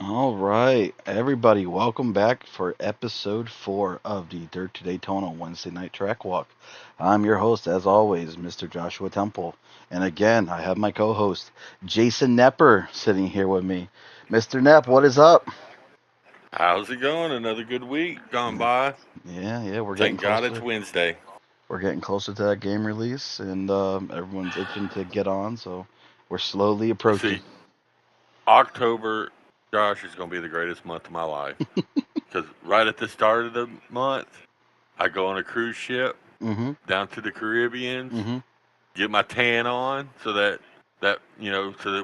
All right, everybody, welcome back for episode 4 of the Dirt to Daytona Wednesday Night Track Walk. I'm your host, as always, Mr. Joshua Temple. And again, I have my co host, Jason Nepper, sitting here with me. Mr. Nepp, what is up? How's it going? Another good week gone by. Yeah, we're getting Thank God it's closer. Wednesday. We're getting closer to that game release, and everyone's itching to get on, so we're slowly approaching. See, October, gosh, is going to be the greatest month of my life. Because right at the start of the month, I go on a cruise ship Mm-hmm, down to the Caribbeans, mm-hmm. get my tan on so that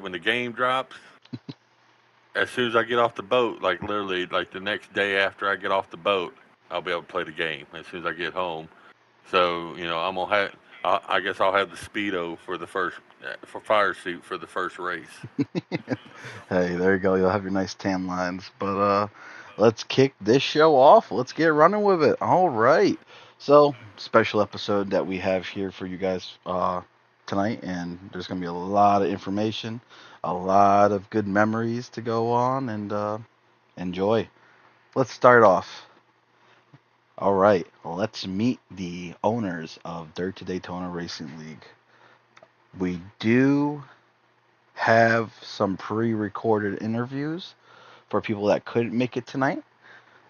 when the game drops, as soon as I get off the boat, like literally like the next day after I get off the boat, I'll be able to play the game as soon as I get home. So I'm gonna have. I guess I'll have the speedo for the first for fire suit for the first race. Hey, there you go. You'll have your nice tan lines. But let's kick this show off. Let's get running with it. All right. So, special episode that we have here for you guys tonight, and there's gonna be a lot of information, a lot of good memories to go on and enjoy. Let's start off. All right. Let's meet the owners of Dirt to Daytona Racing League. We do have some pre-recorded interviews for people that couldn't make it tonight.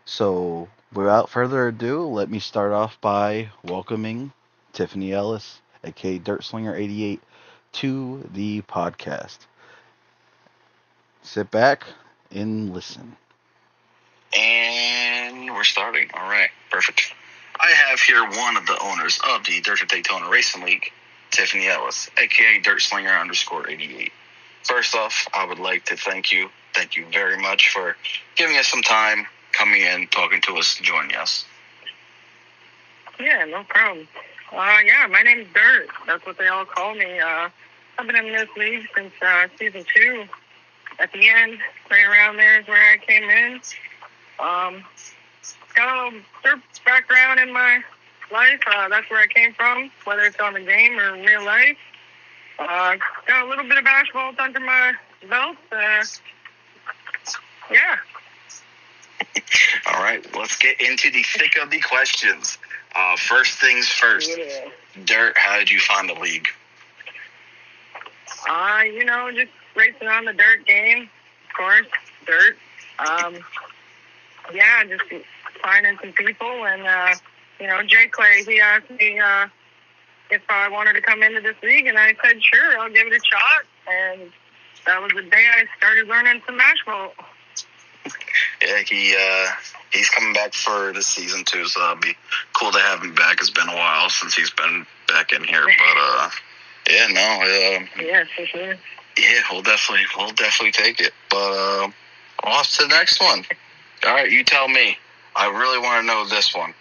So, without further ado, let me start off by welcoming Tiffany Ellis, aka Dirt Slinger 88, to the podcast. Sit back and listen. And we're starting. All right, perfect. I have here one of the owners of the Dirt to Daytona Racing League, Tiffany Ellis, aka Dirt Slinger _88. First off, I would like to thank you. Thank you very much for giving us some time, coming in, talking to us, joining us. Yeah, no problem. Yeah, my name's Dirt. That's what they all call me. I've been in this league since season 2. At the end, right around there is where I came in. Got a dirt background in my life. That's where I came from, whether it's on the game or real life. Got a little bit of asphalt under my belt. Yeah. All right, let's get into the thick of the questions. First things first. Yeah. Dirt, how did you find the league? Just racing on the dirt game, of course, dirt. Yeah, just finding some people, and Jay Clay, he asked me if I wanted to come into this league, and I said sure, I'll give it a shot. And that was the day I started learning some asphalt. Yeah, he's coming back for this season too, so that'll be cool to have him back. It's been a while since he's been back in here, but Yeah, for sure. Yeah, we'll definitely take it. But off to the next one. All right, you tell me. I really want to know this one.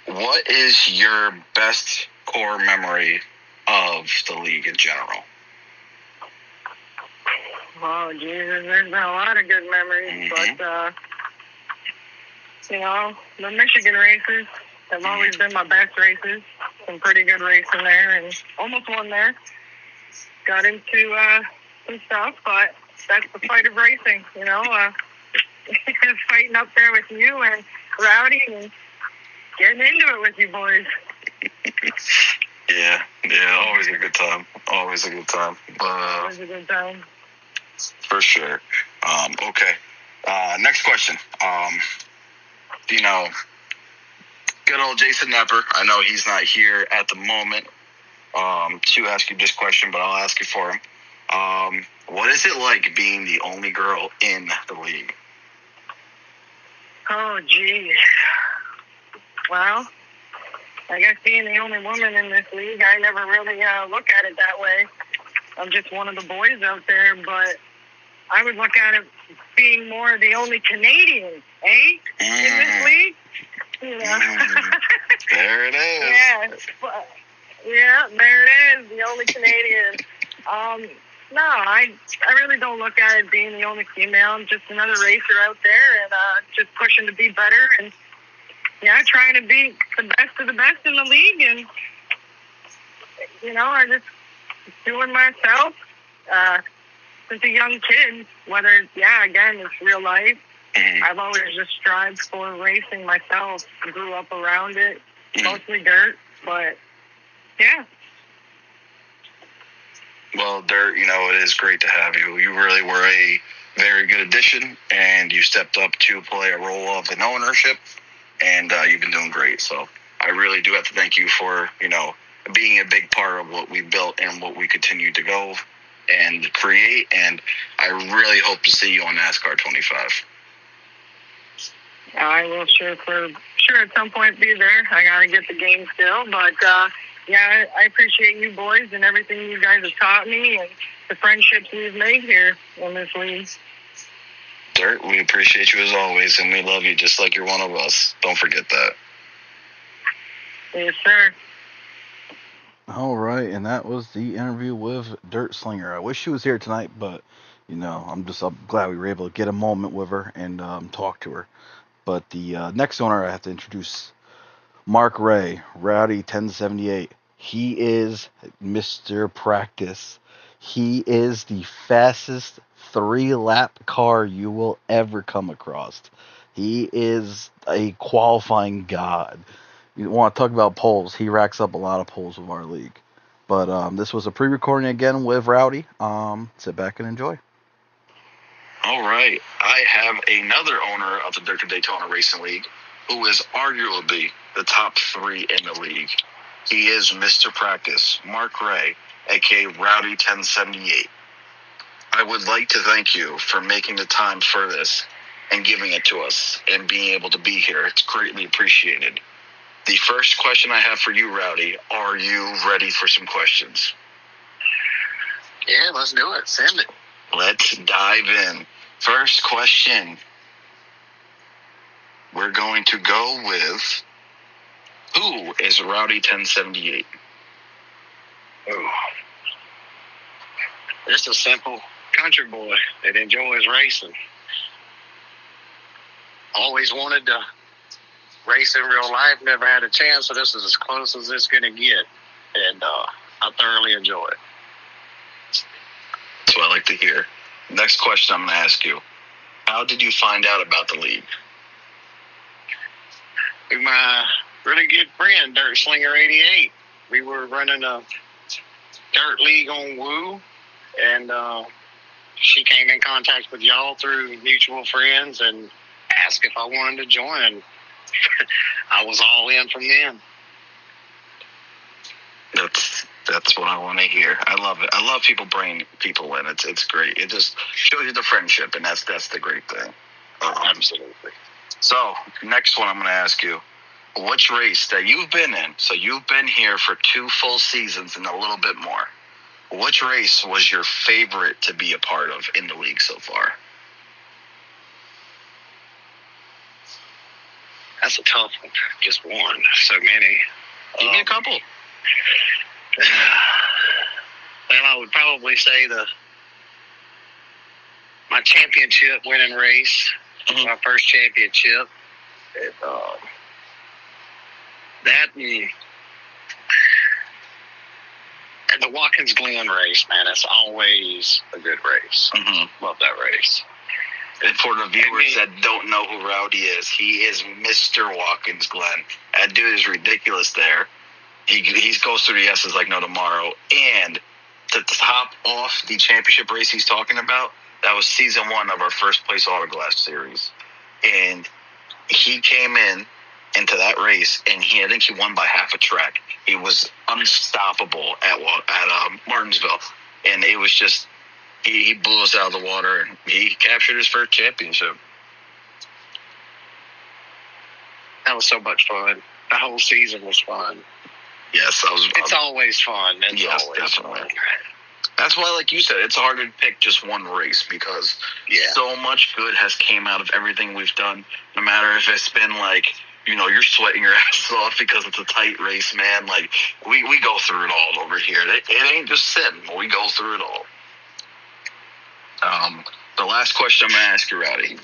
What is your best core memory of the league in general? Oh, Jesus, there's been a lot of good memories, but, the Michigan races have always been my best races. Some pretty good racing there, and almost won there. Got into some stuff, but that's the fight of racing, fighting up there with you and Rowdy and getting into it with you boys. Yeah, always a good time. Always a good time. Always a good time. For sure. Okay. Next question. Good old Jason Nepper. I know he's not here at the moment to ask you this question, but I'll ask it for him. What is it like being the only girl in the league? Oh, geez. Well, I guess being the only woman in this league, I never really look at it that way. I'm just one of the boys out there, but I would look at it being more the only Canadian, in this league. There it is. Yeah, there it is, the only Canadian. No, I really don't look at it being the only female. I'm just another racer out there and just pushing to be better and, trying to be the best of the best in the league. And, I just doing myself, since a young kid, whether, again, it's real life. Mhm. I've always just strived for racing myself. I grew up around it, Mhm. mostly dirt, but yeah. Well, Dirt, it is great to have you. You really were a very good addition, and you stepped up to play a role of an ownership, and you've been doing great. So I really do have to thank you for, being a big part of what we built and what we continue to go and create, and I really hope to see you on NASCAR 25. I will sure at some point be there. I got to get the game still, but I appreciate you boys and everything you guys have taught me and the friendships we've made here in this league. Dirt, we appreciate you as always, and we love you just like you're one of us. Don't forget that. Yes, sir. All right, and that was the interview with Dirt Slinger. I wish she was here tonight, but I'm glad we were able to get a moment with her and talk to her. But the next owner I have to introduce, Mark Ray, Rowdy 1078. He is Mr. Practice. He is the fastest 3-lap car you will ever come across. He is a qualifying god. You want to talk about polls? He racks up a lot of polls with our league. But this was a pre-recording again with Rowdy. Sit back and enjoy. All right. I have another owner of the Daytona Daytona Racing League who is arguably the top 3 in the league. He is Mr. Practice, Mark Ray, a.k.a. Rowdy 1078. I would like to thank you for making the time for this and giving it to us and being able to be here. It's greatly appreciated. The first question I have for you, Rowdy, are you ready for some questions? Yeah, let's do it. Send it. Let's dive in. First question. We're going to go with, who is Rowdy 1078? Oh. Just a simple country boy that enjoys racing. Always wanted to race in real life, never had a chance, so this is as close as it's going to get. And I thoroughly enjoy it. That's what I like to hear. Next question I'm going to ask you. How did you find out about the league? With my really good friend, Dirt Slinger 88. We were running a dirt league on Woo, and she came in contact with y'all through mutual friends and asked if I wanted to join. I was all in from then. That's what I want to hear. I love it. I love people bringing people in. It's great. It just shows you the friendship, and that's the great thing. Absolutely. So, next one I'm going to ask you. Which race that you've been in, so you've been here for 2 full seasons and a little bit more, which race was your favorite to be a part of in the league so far? That's a tough one. Just one. So many. Give me a couple. Well, I would probably say my championship winning race, my first championship. That and the Watkins Glen race, man, that's always a good race. Mm-hmm. Love that race. And for the viewers that don't know who Rowdy is, he is Mr. Watkins Glen. That dude is ridiculous there. He goes through the S's like no tomorrow. And to top off the championship race he's talking about, that was season 1 of our first place Autoglass series. And he came into that race, and I think he won by half a track. He was unstoppable at Martinsville. And it was just, he blew us out of the water, and he captured his first championship. That was so much fun. The whole season was fun. Yes, it's always fun. Yes, always definitely. Fun. That's why, like you said, it's hard to pick just one race because so much good has came out of everything we've done. No matter if it's been like, you're sweating your ass off because it's a tight race, man. Like, we go through it all over here. It ain't just sitting. We go through it all. The last question I'm going to ask you, Rowdy.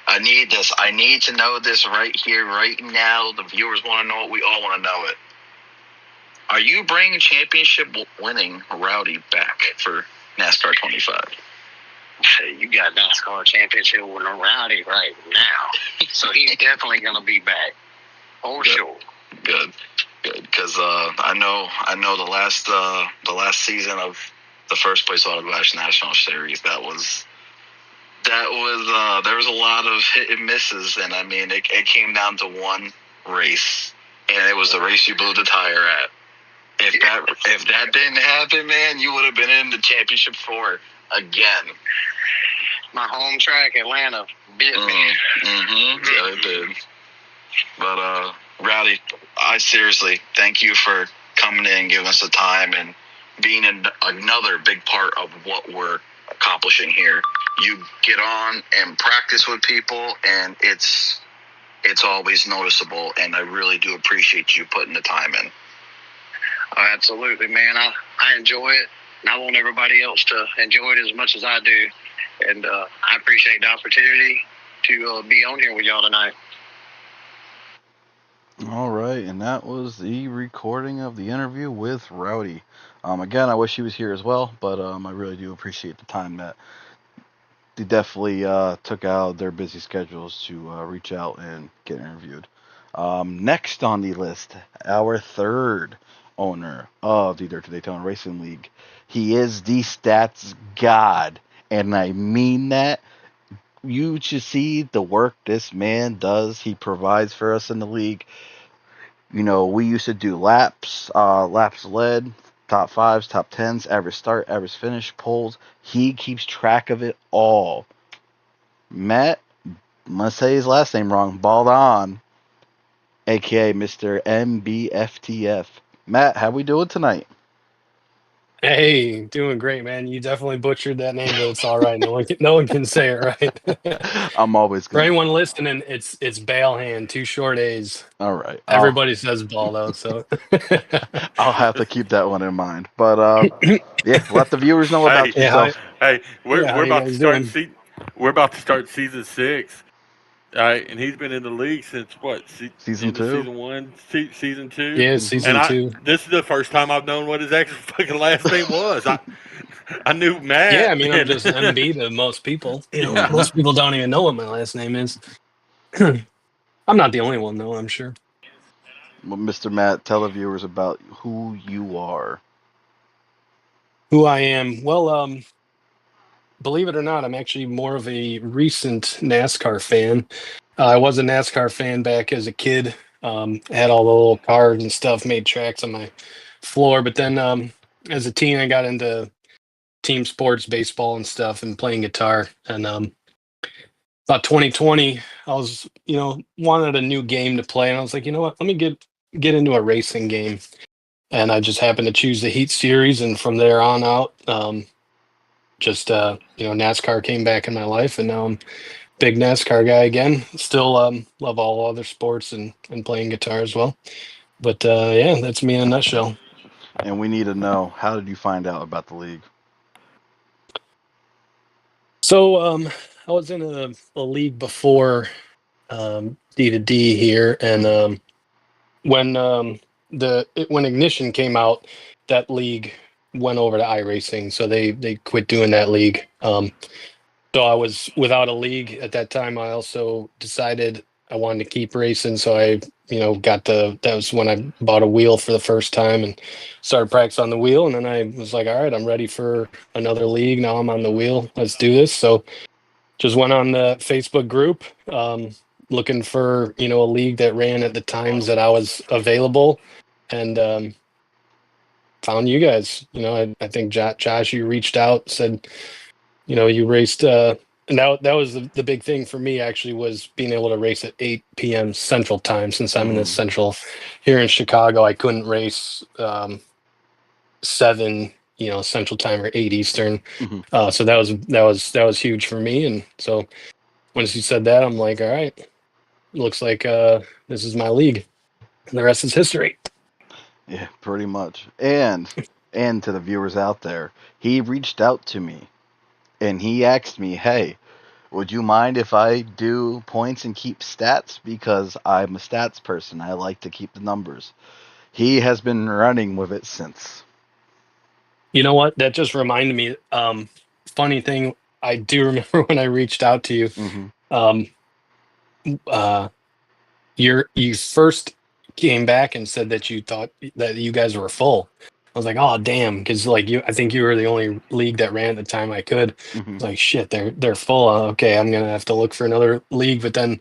I need this. I need to know this right here, right now. The viewers want to know it. We all want to know it. Are you bringing championship winning Rowdy back for NASCAR 25? You got NASCAR championship with a Rowdy right now, so he's definitely gonna be back for sure. Good. Because I know the last season of the first place Auto Glass National Series, there was a lot of hit and misses, and I mean it came down to one race, and it was the race you blew the tire at. If that didn't happen, man, you would have been in the championship four again. My home track, Atlanta, bit me. Yeah, it did. But Rowdy, I seriously thank you for coming in, giving us the time, and being another big part of what we're accomplishing here. You get on and practice with people, and it's always noticeable, and I really do appreciate you putting the time in. Oh, absolutely, man. I enjoy it, and I want everybody else to enjoy it as much as I do. And I appreciate the opportunity to be on here with y'all tonight. All right, and that was the recording of the interview with Rowdy. Again, I wish he was here as well, but I really do appreciate the time that they definitely took out of their busy schedules to reach out and get interviewed. Next on the list, our third owner of the Dirt to Daytona Racing League. He is the stats god, and I mean that. You should see the work this man does. He provides for us in the league. You know, we used to do laps led, top fives, top tens, average start, average finish, polls. He keeps track of it all. Matt, I'm gonna say his last name wrong. Baldon, aka Mr. MBFTF. Matt, how we doing tonight? Hey, doing great, man. You definitely butchered that name, but it's all right. No one can say it right. I'm always For gonna. anyone listening, it's Balehand, 2 short A's. All right. Everybody says Baldo, so I'll have to keep that one in mind. But yeah, let the viewers know about yeah, yourself. We're how we're you about to guys start doing? we're about to start season 6. All right, and he's been in the league since what? Season Into 2. season 1, season 2, Yeah, Mm-hmm. and season 2. this is the first time I've known what his actual fucking last name was. I knew Yeah, I Matt, mean, I'm and just MB to most people. yeah. Most people don't even know what my last name is. I'm not the only one, though, I'm sure. Well, Mr. Matt, tell the viewers about who you are. Who I am? Well, believe it or not, I'm actually more of a recent NASCAR fan. I was a NASCAR fan back as a kid. Had all the little cars and stuff, made tracks on my floor. But then as a teen, I got into team sports, baseball and stuff, and playing guitar. And about 2020, I was, wanted a new game to play. And I was like, you know what, let me get into a racing game. And I just happened to choose the Heat series. And from there on out, NASCAR came back in my life. And now I'm big NASCAR guy again. Still love all other sports and playing guitar as well. But yeah, that's me in a nutshell. And we need to know, how did you find out about the league? So I was in a league before D2D here, and when when Ignition came out, that league went over to iRacing, so they quit doing that league. So I was without a league at that time. I also decided I wanted to keep racing, so I, that was when I bought a wheel for the first time and started practice on the wheel. And then I was like, all right, I'm ready for another league. Now I'm on the wheel. Let's do this. So just went on the Facebook group, looking for, a league that ran at the times that I was available, and found you guys. I think Josh, you reached out, said, you raced, and that was the big thing for me, actually, was being able to race at 8 p.m. Central Time. Since I'm in the Central here in Chicago, I couldn't race 7, Central Time, or 8 Eastern. Mm-hmm. So that was huge for me. And so once you said that, I'm like, all right, looks like this is my league, and the rest is history. Yeah, pretty much. And to the viewers out there, he reached out to me and he asked me, "Hey, would you mind if I do points and keep stats, because I'm a stats person. I like to keep the numbers." He has been running with it since. You know what? That just reminded me. Funny thing. I do remember when I reached out to you. Mm-hmm. You first came back and said that you thought that you guys were full. I was like, oh damn, because like I think you were the only league that ran at the time I could. I Mm-hmm. was like, shit, they're full. Okay, I'm gonna have to look for another league. But then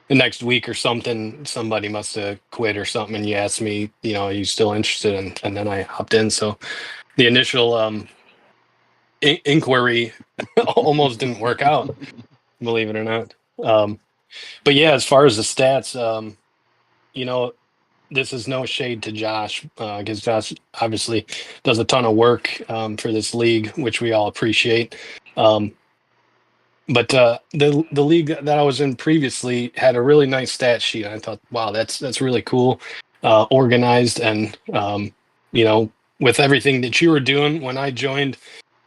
the next week or something, somebody must have quit or something, and you asked me, are you still interested? And then I hopped in. So the initial inquiry almost didn't work out, believe it or not. But yeah, as far as the stats, you know, this is no shade to Josh, because Josh obviously does a ton of work for this league, which we all appreciate. But the league that I was in previously had a really nice stat sheet. I thought, wow, that's really cool, organized, and with everything that you were doing when I joined,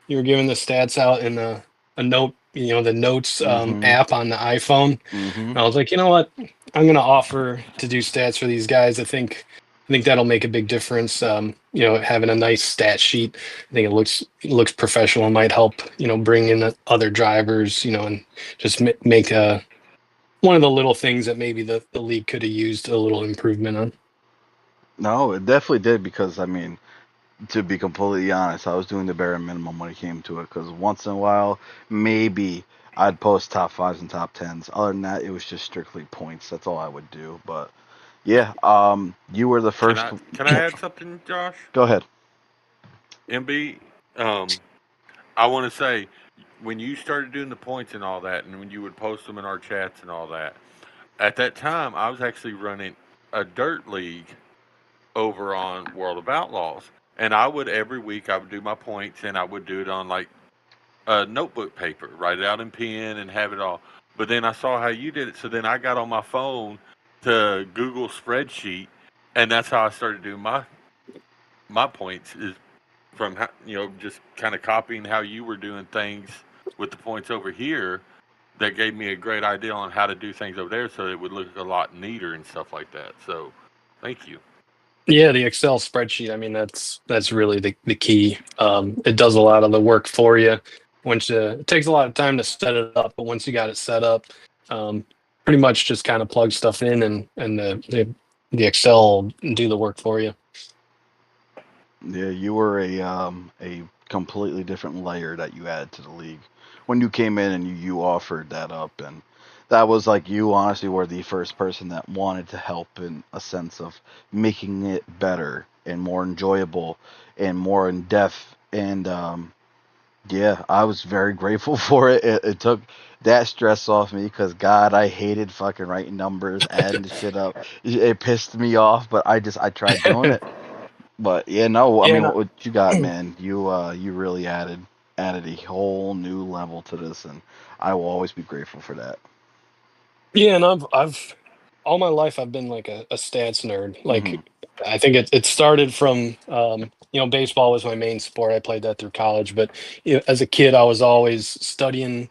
you were giving the stats out in a note, the notes Mm-hmm. app on the iPhone. Mm-hmm. And I was like, you know what? I'm going to offer to do stats for these guys. I think that'll make a big difference. Having a nice stat sheet, I think it looks professional and might help, bring in the other drivers, and just make one of the little things that maybe the league could have used a little improvement on. No, it definitely did because I mean, to be completely honest, I was doing the bare minimum when it came to it. Because once in a while, maybe I'd post top fives and top tens. Other than that, it was just strictly points. That's all I would do. But yeah, you were the Can first. I can I add something, Josh? Go ahead. MB, I want to say when you started doing the points and all that, and when you would post them in our chats and all that, at that time I was actually running a dirt league over on World of Outlaws, and I would every week I would do my points, and I would do it on like a notebook paper, write it out in pen, and have it all. But then I saw how you did it, so then I got on my phone to Google spreadsheet, and that's how I started doing my points is from just kind of copying how you were doing things with the points over here. That gave me a great idea on how to do things over there, so it would look a lot neater and stuff like that. So, thank you. Yeah, the Excel spreadsheet. I mean, that's really the key. It does a lot of the work for you. It takes a lot of time to set it up, but once you got it set up, um, pretty much just kind of plug stuff in, and the Excel will do the work for you. Yeah, you were a completely different layer that you added to the league when you came in and you offered that up, and that was like you honestly were the first person that wanted to help in a sense of making it better and more enjoyable and more in depth. And yeah, I was very grateful for it. It took that stress off me because God, I hated fucking writing numbers, adding the shit up. It pissed me off, but I tried doing it. But yeah, no, I Yeah, mean, what you got, man? You really added a whole new level to this, and I will always be grateful for that. yeah, and I've all my life I've been like a stats nerd. Hmm. Like I think it started from baseball was my main sport. I played that through college, but as a kid I was always studying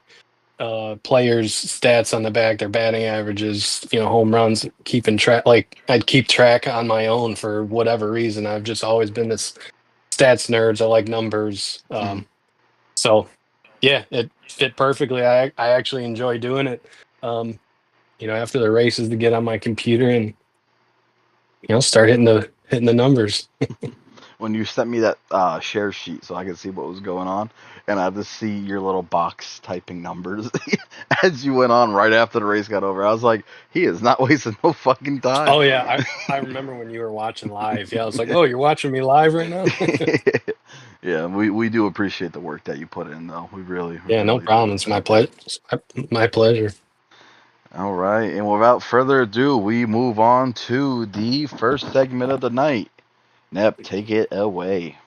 players' stats on the back, their batting averages, home runs, keeping track. Like I'd keep track on my own for whatever reason. I've just always been this stats nerds. I like numbers. Hmm. So yeah, it fit perfectly. I actually enjoy doing it. Um, after the races to get on my computer and start hitting the numbers. When you sent me that share sheet so I could see what was going on, and I just see your little box typing numbers as you went on right after the race got over, I was like, he is not wasting no fucking time. Oh yeah, I remember when you were watching live. Yeah, I was like, oh, you're watching me live right now. Yeah, we do appreciate the work that you put in, though. We Yeah, no really do. problem. It's my pleasure. My pleasure. All right, and without further ado, we move on to the first segment of the night. Nep, take it away.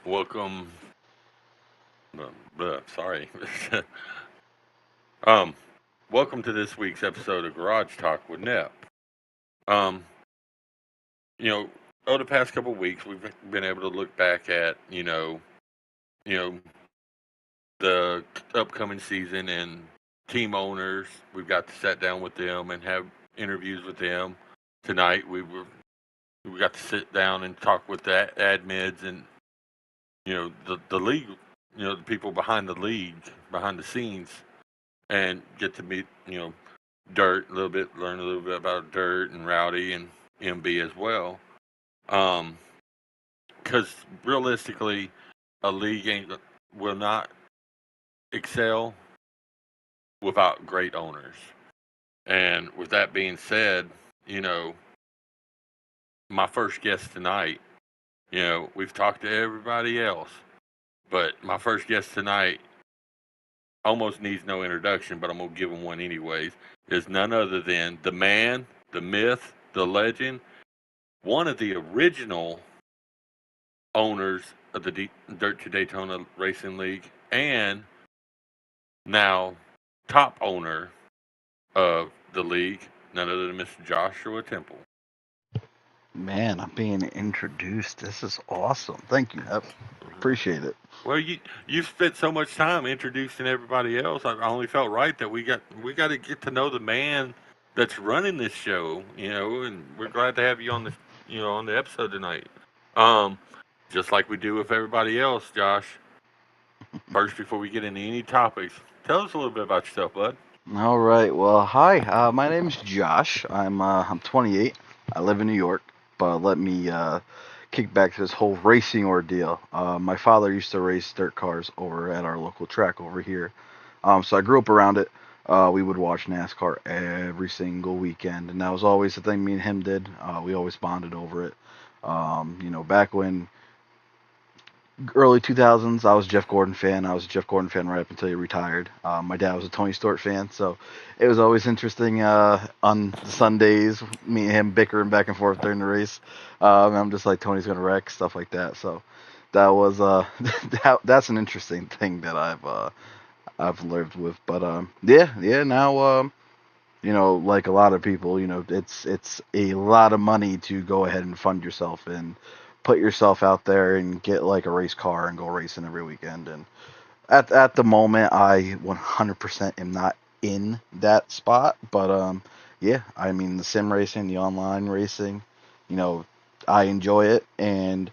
Welcome. Sorry. um, welcome to this week's episode of Garage Talk with Nep. Um, you know, over the past couple of weeks, we've been able to look back at you know, the upcoming season and team owners. We've got to sit down with them and have interviews with them. Tonight, we got to sit down and talk with the admins and the league the people behind the league, behind the scenes, and get to meet Dirt a little bit, learn a little bit about Dirt and Rowdy and MB as well. Because realistically, a league will not excel without great owners. And with that being said, my first guest tonight, we've talked to everybody else, but my first guest tonight almost needs no introduction, but I'm going to give him one anyways, is none other than the man, the myth, the legend, one of the original owners of the Dirt to Daytona Racing League, and now top owner of the league, none other than Mr. Joshua Temple. Man, I'm being introduced. This is awesome. Thank you, Nep. Appreciate it. Well, you've spent so much time introducing everybody else. I only felt right that we got to get to know the man that's running this show, and we're glad to have you on on the episode tonight. Just like we do with everybody else, Josh. First, before we get into any topics, tell us a little bit about yourself, bud. All right. Well, hi. My name's Josh. I'm 28. I live in New York. But let me kick back to this whole racing ordeal. My father used to race dirt cars over at our local track over here. So I grew up around it. We would watch NASCAR every single weekend, and that was always the thing me and him did. We always bonded over it. Back when early 2000s, I was a Jeff Gordon fan. I was a Jeff Gordon fan right up until he retired. My dad was a Tony Stewart fan, so it was always interesting on the Sundays, me and him bickering back and forth during the race. I'm just like, Tony's gonna wreck, stuff like that. So that was that's an interesting thing that I've lived with. But yeah. Now like a lot of people, it's a lot of money to go ahead and fund yourself and put yourself out there and get like a race car and go racing every weekend. And at the moment, I 100% am not in that spot. But yeah, I mean the sim racing, the online racing, you know, I enjoy it. And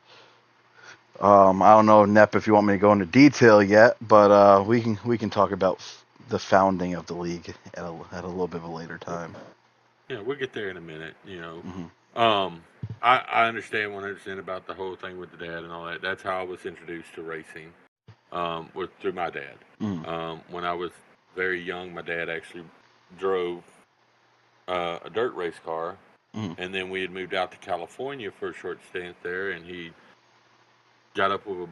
I don't know, Nep, if you want me to go into detail yet, but we can talk about the founding of the league at a little bit of a later time. Yeah, we'll get there in a minute. Hmm. I understand 100% about the whole thing with the dad and all that. That's how I was introduced to racing, was through my dad. Hmm. When I was very young, my dad actually drove a dirt race car, Hmm. and then we had moved out to California for a short stint there, and he got up with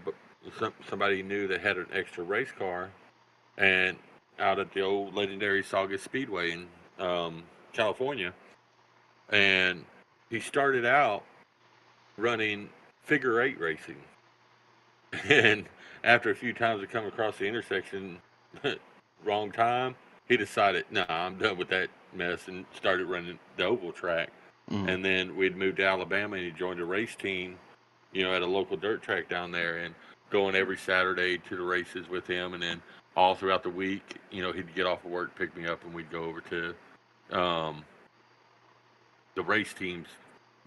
somebody he knew that had an extra race car, and out at the old legendary Saugus Speedway in California, and he started out running figure eight racing. And after a few times of coming across the intersection, wrong time, he decided, nah, I'm done with that mess, and started running the oval track. Hmm. And then we'd moved to Alabama, and he joined a race team, at a local dirt track down there, and going every Saturday to the races with him. And then all throughout the week, he'd get off of work, pick me up, and we'd go over to um, the race team's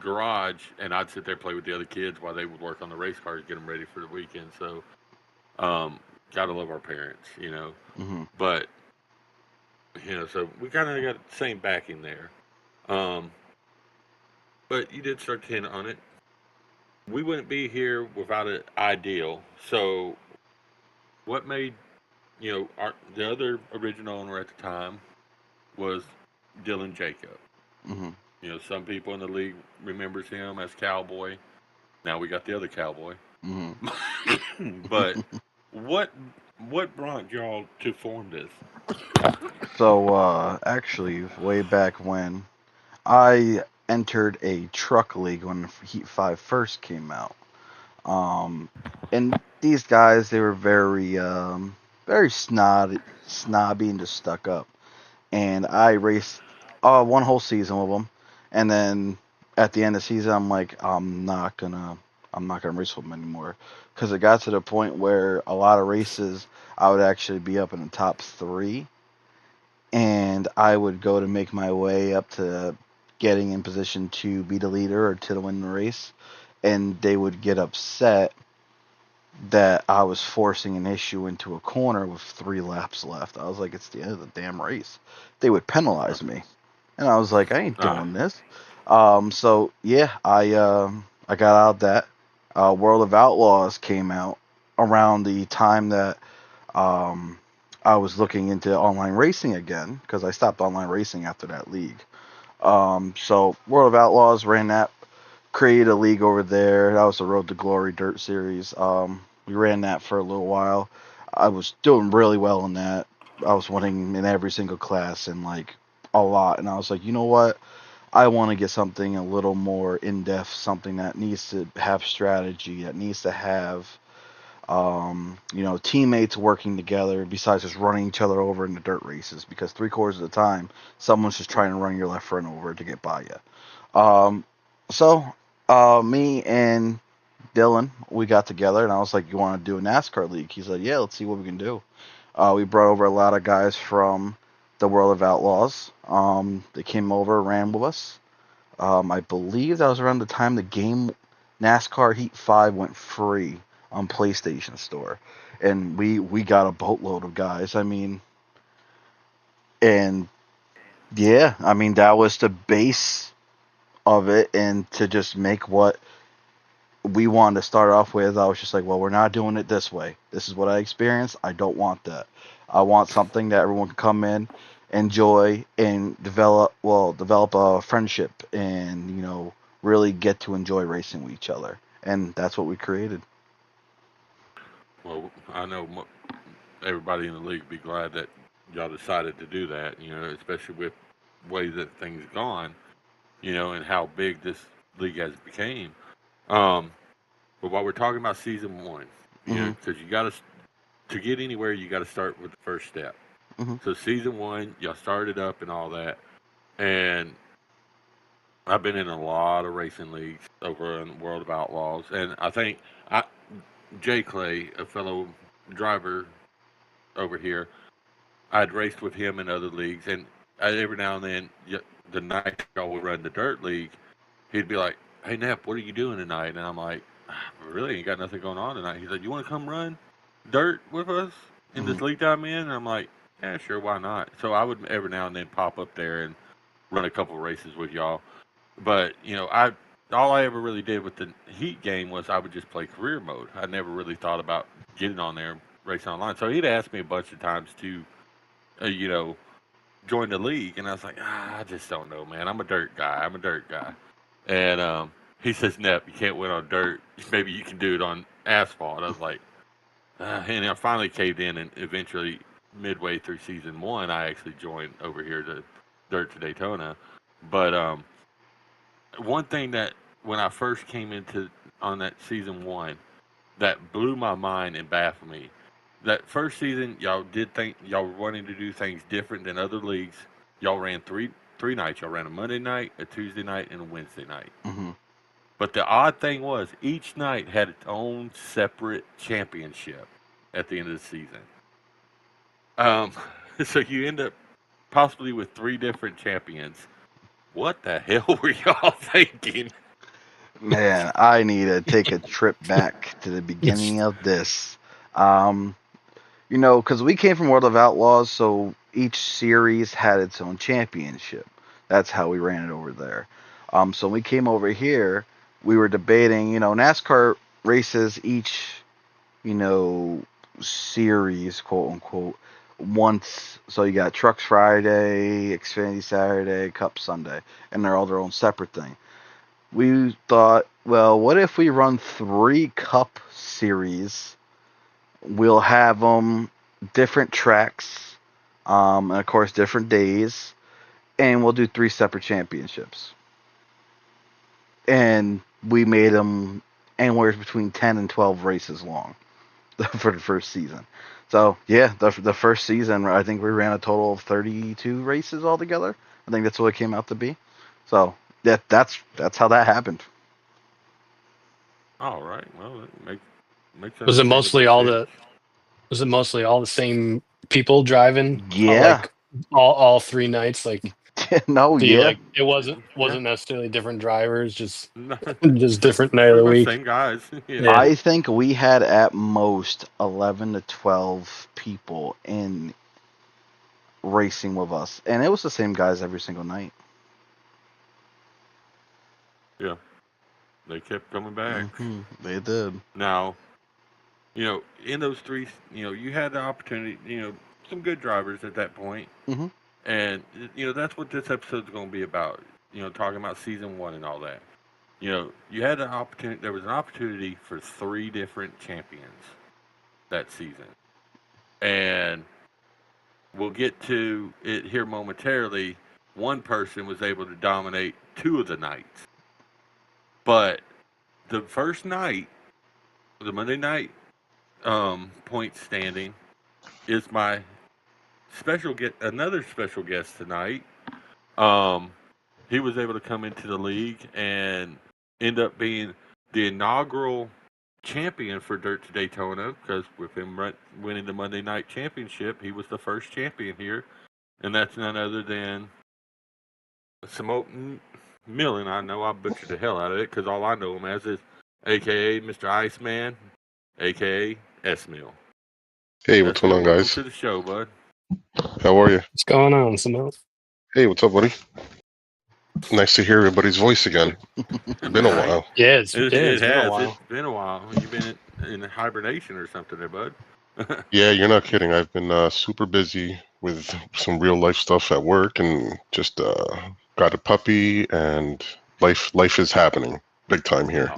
garage, and I'd sit there play with the other kids while they would work on the race cars, get them ready for the weekend. So, gotta love our parents. Hmm. But so we kind of got the same backing there. Um, but you did start to hint on it. We wouldn't be here without an ideal. So, what made the other original owner at the time was Dylan Jacob. Hmm. Some people in the league remembers him as Cowboy. Now we got the other Cowboy. Hmm. But what what brought y'all to form this? So actually, way back when I entered a truck league when Heat 5 first came out. Um, and these guys, they were very snobby and just stuck up. And I raced one whole season with them, and then at the end of the season, I'm not gonna race with them anymore, because it got to the point where a lot of races I would actually be up in the top three, and I would go to make my way up to getting in position to be the leader or to win the race, and they would get upset that I was forcing an issue into a corner with 3 laps left. I was like, it's the end of the damn race. They would penalize me, and I was like, I ain't Ah, doing this. So yeah, I got out of that. World of Outlaws came out around the time that um, I was looking into online racing again because I stopped online racing after that league. So World of Outlaws ran that, created a league over there. That was the Road to Glory Dirt Series. We ran that for a little while. I was doing really well in that. I was winning in every single class and like a lot. And I was like, you know what? I want to get something a little more in depth, something that needs to have strategy, that needs to have teammates working together besides just running each other over in the dirt races because 3/4 of the time someone's just trying to run your left front over to get by you. So me and Dylan, we got together and I was like, "You want to do a NASCAR league?" He's like, "Yeah, let's see what we can do." We brought over a lot of guys from the World of Outlaws. They came over, ran with us. I believe that was around the time the game NASCAR Heat 5 went free on PlayStation Store, and we got a boatload of guys. I mean, and yeah, I mean that was the base of it, and to just make what we wanted to start off with, I was just like, well, we're not doing it this way. This is what I experienced. I don't want that. I want something that everyone can come in, enjoy, and develop a friendship, and really get to enjoy racing with each other. And that's what we created. well, I know everybody in the league be glad that y'all decided to do that. Especially with way that things gone. And how big this league has became. Um, but while we're talking about season one, Mhm. because you got to get anywhere, you got to start with the first step. Mhm. So season one, y'all started up and all that, and I've been in a lot of racing leagues over in the World of Outlaws, and I think I Jay Clay, a fellow driver over here, I'd raced with him in other leagues, and every now and then, the night y'all would run the dirt league, he'd be like, "Hey Nep, what are you doing tonight?" And I'm like, "I really ain't got nothing going on tonight." He's like, "You want to come run dirt with us in Mhm. this league that I'm in?" And I'm like, "Yeah, sure, why not?" So I would every now and then pop up there and run a couple races with y'all. But I all I ever really did with the Heat game was I would just play career mode. I never really thought about getting on there and racing online. So he'd asked me a bunch of times to, uh, you know, join the league, and I was like, I just don't know, man. I'm a dirt guy. I'm a dirt guy. And he says, "Nep, you can't win on dirt. Maybe you can do it on asphalt." I was like, and I finally caved in, and eventually, midway through season one, I actually joined over here to Dirt to Daytona. But one thing that when I first came into on that season one that blew my mind and baffled me. That first season, y'all did think y'all were wanting to do things different than other leagues. Y'all ran three nights. Y'all ran a Monday night, a Tuesday night, and a Wednesday night. Mhm. But the odd thing was each night had its own separate championship at the end of the season. Um, so you end up possibly with three different champions. What the hell were y'all thinking? Man, I need to take a trip back to the beginning of this. Um, because we came from World of Outlaws, so each series had its own championship. That's how we ran it over there. So when we came over here, we were debating, NASCAR races each, you know, series, quote unquote, once. So you got Trucks Friday, Xfinity Saturday, Cup Sunday, and they're all their own separate thing. We thought, well, what if we run 3 Cup series? We'll have them different tracks, and of course different days, and we'll do 3 separate championships. And we made them anywhere between 10 and 12 races long for the first season. So yeah, the first season I think we ran a total of 32 races altogether. I think that's what it came out to be. So that's how that happened. All right, well, it makes Was it understandable mostly all sense. the was it mostly all the same people driving all Yeah, like all 3 nights? Like No, See, yeah. like it wasn't necessarily different drivers, just different night Pretty of the much week. same guys. Yeah. I think we had at most 11 to 12 people in racing with us, and it was the same guys every single night. Yeah. They kept coming back. They did. Now, in those three, you had the opportunity, some good drivers at that point. Mhm. And, that's what this episode's going to be about, talking about season one and all that. You had an opportunity, there was an opportunity for 3 different champions that season. And we'll get to it here momentarily. One person was able to dominate 2 of the nights. But the first night, the Monday night point standing, is my another special guest tonight. He was able to come into the league and end up being the inaugural champion for Dirt to Daytona, because with him winning the Monday night championship, he was the first champion here, and that's none other than Smoke Millen. I know I butchered the hell out of it because all I know him as is AKA Mr. Iceman, AKA S Mill. Hey, what's going on, Welcome guys? to the show, bud. How are you? What's going on, Simone? Hey, what's up, buddy? Nice to hear everybody's voice again. It's been a while. Yeah, it's It been a has. while. It's been a while. You've been in hibernation or something there, bud. Yeah, you're not kidding. I've been super busy with some real life stuff at work, and just got a puppy, and life is happening big time here.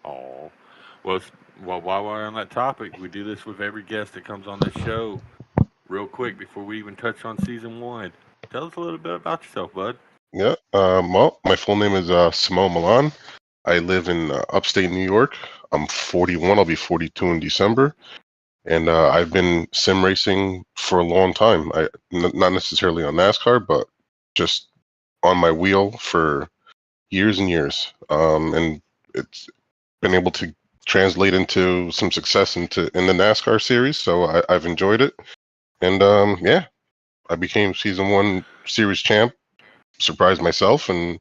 Oh. Well, while we're on that topic, we do this with every guest that comes on this show. Real quick, before we even touch on season one, tell us a little bit about yourself, bud. Yeah. Well, my full name is Simone Milan. I live in upstate New York. I'm 41. I'll be 42 in December. And I've been sim racing for a long time. Not necessarily on NASCAR, but just on my wheel for years and years. And it's been able to translate into some success in the NASCAR series. So I've enjoyed it. And yeah, I became season 1 series champ, surprised myself, and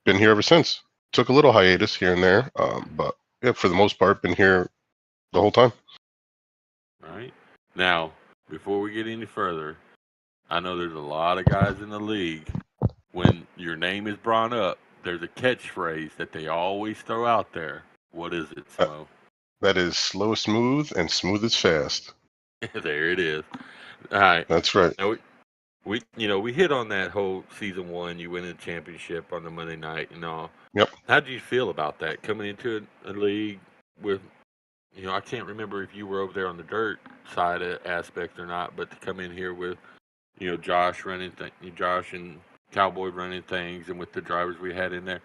been here ever since. Took a little hiatus here and there, but yeah, for the most part, been here the whole time. All right. Now, before we get any further, I know there's a lot of guys in the league. When your name is brought up, there's a catchphrase that they always throw out there. What is it, Smo? That is slow is smooth and smooth is fast. There it is. All right. That's right. Now we hit on that whole season one. You win the championship on the Monday night and all. Yep. How do you feel about that coming into a league with? I can't remember if you were over there on the dirt side aspect or not, but to come in here with, Josh Josh and Cowboy running things, and with the drivers we had in there,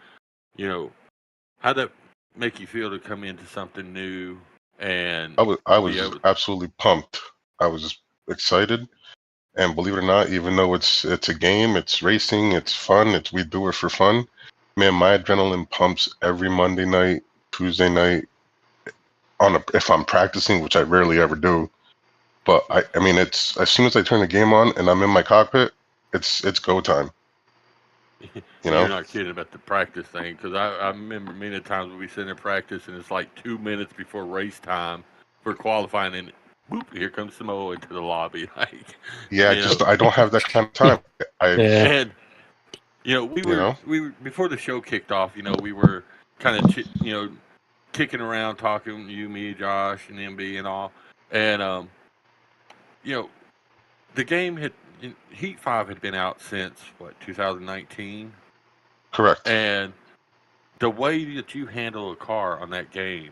how'd that make you feel to come into something new? And I was absolutely pumped. I was excited, and believe it or not, even though it's a game, it's racing, it's fun, we do it for fun. Man, my adrenaline pumps every Monday night, Tuesday night, if I'm practicing, which I rarely ever do. But I mean, it's as soon as I turn the game on and I'm in my cockpit, it's go time. You're not kidding about the practice thing, because I remember many times when we sit in practice and it's like 2 minutes before race time for qualifying, and boop, here comes Samoa into the lobby. Like, yeah, I don't have that kind of time. And we were before the show kicked off. We were kind of kicking around, talking, you, me, Josh, and MB and all, and the game Heat 5 had been out since 2019. Correct. And the way that you handle a car on that game,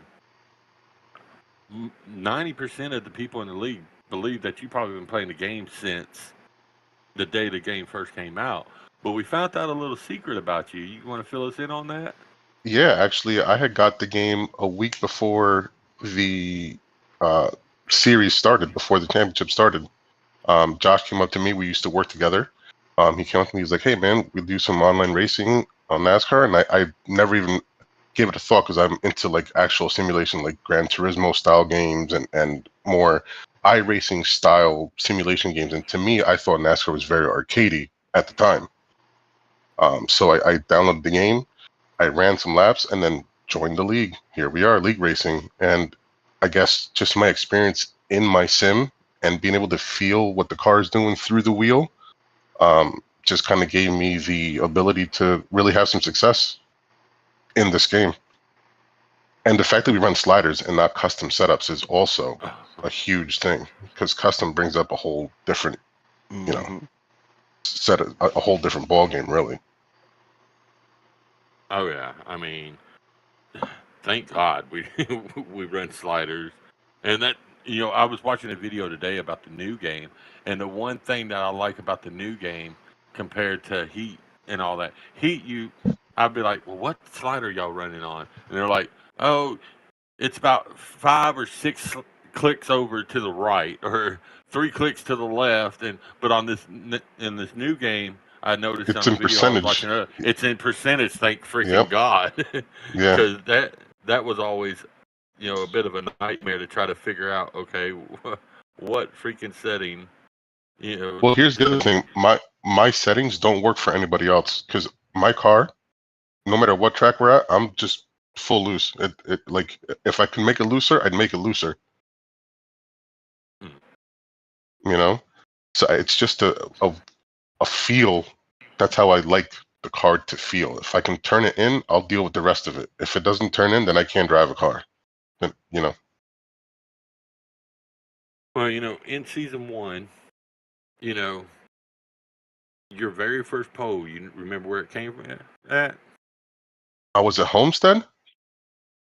90% of the people in the league believe that you've probably been playing the game since the day the game first came out. But we found out a little secret about you. You want to fill us in on that? Yeah, actually, I had got the game a week before the series started, before the championship started. Josh came up to me. We used to work together. He came up to me. He was like, "Hey, man, we do some online racing on NASCAR," and I never even gave it a thought because I'm into like actual simulation, like Gran Turismo style games and more iRacing style simulation games. And to me, I thought NASCAR was very arcadey at the time. So I downloaded the game, I ran some laps, and then joined the league. Here we are, league racing. And I guess just my experience in my sim and being able to feel what the car is doing through the wheel just kind of gave me the ability to really have some success in this game. And the fact that we run sliders and not custom setups is also a huge thing, because custom brings up a whole different, you know, set a whole different ball game, really. Oh yeah, I mean, thank God we we run sliders, and that I was watching a video today about the new game, and the one thing that I like about the new game compared to Heat and all that, I'd be like, well, what slider y'all running on? And they're like, oh, it's about 5 or 6 clicks over to the right, or 3 clicks to the left, but in this new game, I noticed It's on the in video I was percentage. watching, it's in percentage. Thank freaking Yep. God, Yeah. because that was always a bit of a nightmare to try to figure out. Okay, what freaking setting? Well, here's the other thing. My settings don't work for anybody else, because my car, no matter what track we're at, I'm just full loose. It like, if I can make it looser, I'd make it looser. You know, so it's just a feel. That's how I like the car to feel. If I can turn it in, I'll deal with the rest of it. If it doesn't turn in, then I can't drive a car. Then, Well, in season 1, your very first pole, you remember where it came from at? I was at Homestead.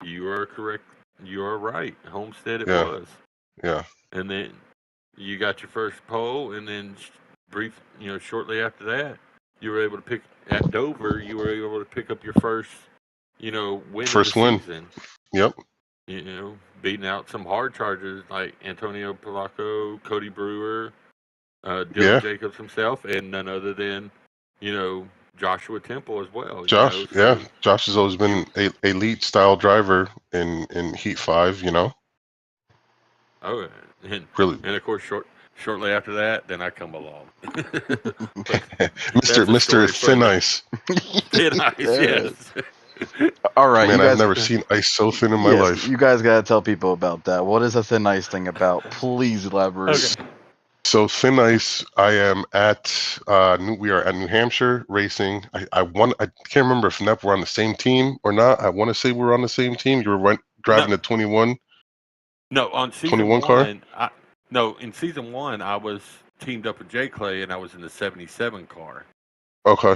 You are correct. You are right. Homestead it Yeah, was. yeah. And then you got your first pole, and then shortly after that, you were able to pick at Dover. You were able to pick up your first, win of the First win. season. Yep. Beating out some hard chargers like Antonio Polaco, Cody Brewer, Dylan Yeah. Jacobs himself, and none other than, Joshua Temple as well. Josh. Yeah. So Josh has always been a elite style driver in Heat 5. Oh, and Really. and of course, shortly after that, then I come along. Mr. That's a Mr. story for Thin Ice. Thin Ice, yes. All right, Man, you I've guys. never seen ice so thin in my Yes, life. you guys gotta tell people about that. What is a thin ice thing about? Please elaborate. Okay. So Thin Ice, I am at we are at New Hampshire racing. I can't remember if Nep were on the same team or not. I want to say we're on the same team. You were driving No, the 21 on season car. in season 1, I was teamed up with Jay Clay, and I was in the 77 car. Okay.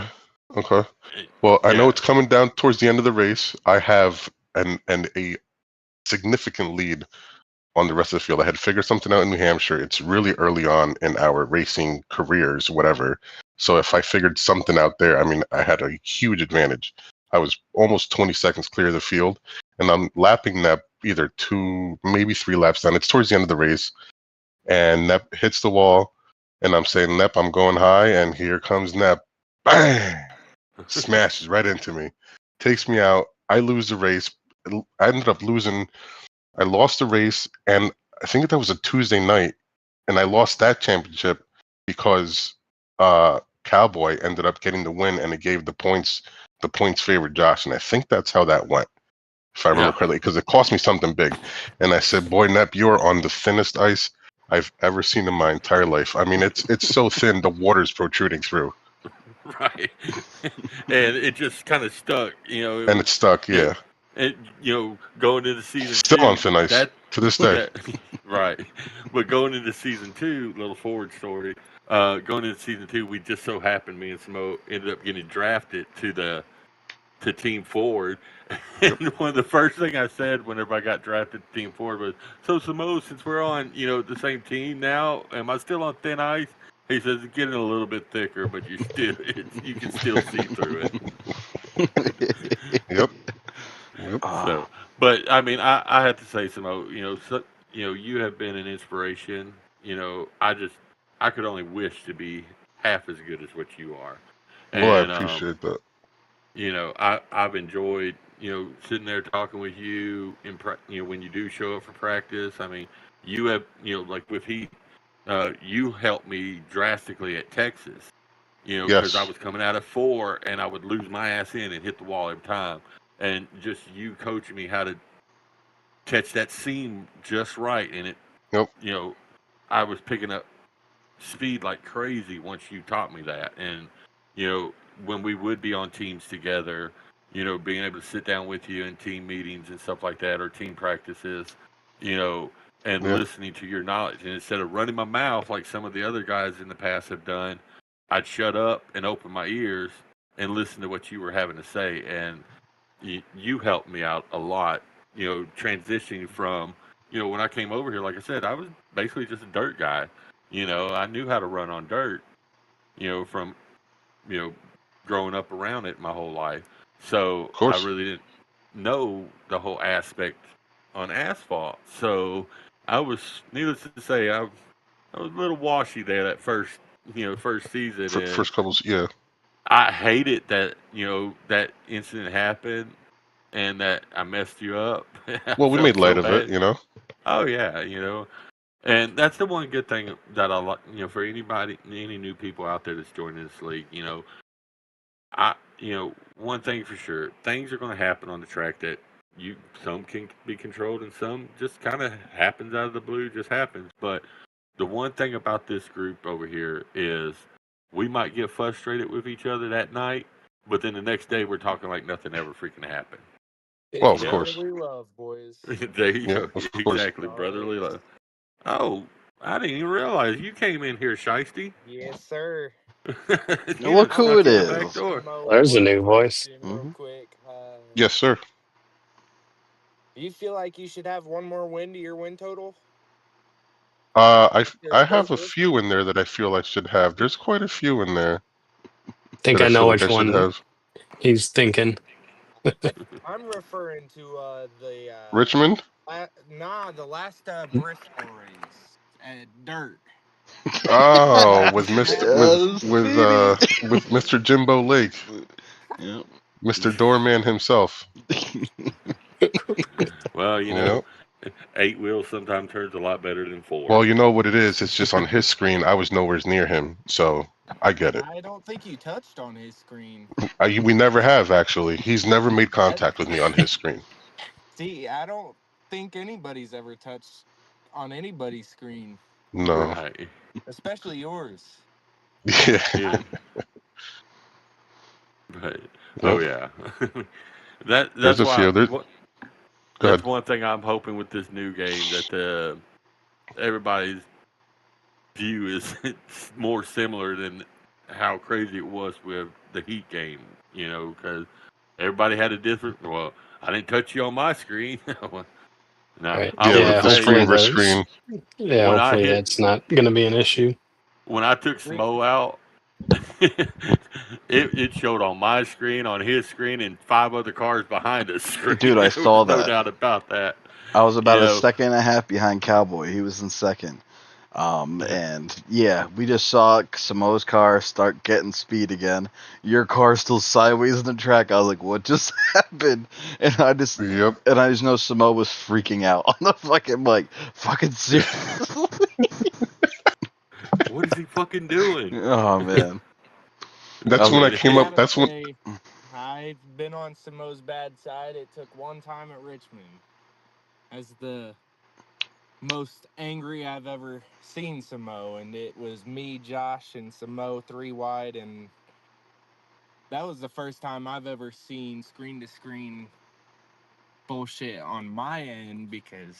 Well, I know Yeah. it's coming down towards the end of the race. I have a significant lead on the rest of the field. I had figured something out in New Hampshire. It's really early on in our racing careers, whatever. So if I figured something out there, I mean, I had a huge advantage. I was almost 20 seconds clear of the field, and I'm lapping Nep either 2, maybe 3 laps down. It's towards the end of the race, and Nep hits the wall, and I'm saying, Nep, I'm going high, and here comes Nep. Bang! Smashes right into me. Takes me out. I lose the race. I ended up losing. I lost the race, and I think that was a Tuesday night, and I lost that championship because Cowboy ended up getting the win, and it gave the points favored Josh, and I think that's how that went, if I remember correctly, because it cost me something big. And I said, "Boy, Nep, you are on the thinnest ice I've ever seen in my entire life. I mean, it's so thin, the water's protruding through." Right. And it just kind of stuck, And it's stuck, yeah. And going into season Still on 2, thin ice to this day. right. But going into season 2, little forward story. Going into season 2, we just so happened, me and Samo ended up getting drafted to Team Ford. And one of the first thing I said whenever I got drafted to Team Ford was, "So Samo, since we're on the same team now, am I still on thin ice?" He says it's getting a little bit thicker, but you can still see through it. Yep. So, but I mean, I have to say, Samo, you have been an inspiration. I could only wish to be half as good as what you are. Well, I And appreciate that. I've enjoyed sitting there talking with you when you do show up for practice. I mean, you have like with Heat, you helped me drastically at Texas. because I Yes. was coming out of 4 and I would lose my ass in and hit the wall every time. And just you coaching me how to catch that seam just right, and Yep. you know, I was picking up speed like crazy once you taught me that. And you know, when we would be on teams together, being able to sit down with you in team meetings and stuff like that, or team practices, you know, and Yeah. listening to your knowledge. And instead of running my mouth like some of the other guys in the past have done, I'd shut up and open my ears and listen to what you were having to say. And you helped me out a lot, transitioning from, when I came over here, like I said, I was basically just a dirt guy. I knew how to run on dirt, from, you know, growing up around it my whole life. So Of I course. really didn't know the whole aspect on asphalt. So I was, needless to say, I was a little washy there that first season. And First couples. Yeah. I hated that, that incident happened and that I messed you up. I Well, we felt made so light of it. bad. Oh yeah, and that's the one good thing that I like. For anybody, any new people out there that's joining this league, one thing for sure, things are going to happen on the track that some can be controlled and some just kind of happens out of the blue, just happens. But the one thing about this group over here is we might get frustrated with each other that night, but then the next day we're talking like nothing ever freaking happened. Well, It's of course. brotherly love, boys. There you Yeah. go. Of course. Exactly, brotherly Always. love. Oh, I didn't even realize you came in here, Shiesty. Yes, sir. Now He done look I who want snuck it in the to back ask is. door. Mo There's a one new voice. question real Hmm. quick. Yes, sir. Do you feel like you should have one more win to your win total? I Does have a this? few in there that I feel I should have. There's quite a few in there Think that I I know feel like I which should one have. he's thinking. I'm referring to the Richmond. the last Bristol race at Dirt. Oh, You with should Miss have one. with Mr. Jimbo Lake, Yep. Mr. Doorman himself. Well, Yeah. 8 wheels sometimes turns a lot better than four. Well, you know what it is. It's just on his screen. I was nowhere near him, so I get it. I don't think you touched on his screen. We never have actually. He's never made That contact with me on his screen. See, I don't think anybody's ever touched on anybody's screen, No. Right. especially yours. Yeah. Yeah. I, But oh Yep. yeah. that There's that's a why few. There's. Go that's ahead. one thing I'm hoping with this new game that everybody's view is more similar than how crazy it was with the Heat game. Because everybody had a different. Well, I didn't touch you on my screen. Now Right. I Yeah, will Yeah. the say Hopefully screen versus those. screen. Yeah. when I Hopefully hit that's not going to be an issue. when I took Smo out, it showed on my screen, on his screen, and 5 other cars behind his screen. Dude, I There was saw no that. doubt about that. I was You about a know, second and a half behind Cowboy. He was in second. And yeah, we just saw Samoa's car start getting speed again. Your car still sideways in the track. I was like, "What just happened?" And Yep. I just know Samoa was freaking out on the fucking like, fucking seriously. what is he fucking doing? Oh man. I That's was, when I And came I up. gotta That's when. say, I've been on Samo's bad side. It took one time at Richmond as the most angry I've ever seen Samo, and it was me, Josh, and Samo 3 wide, and that was the first time I've ever seen screen to screen bullshit on my end because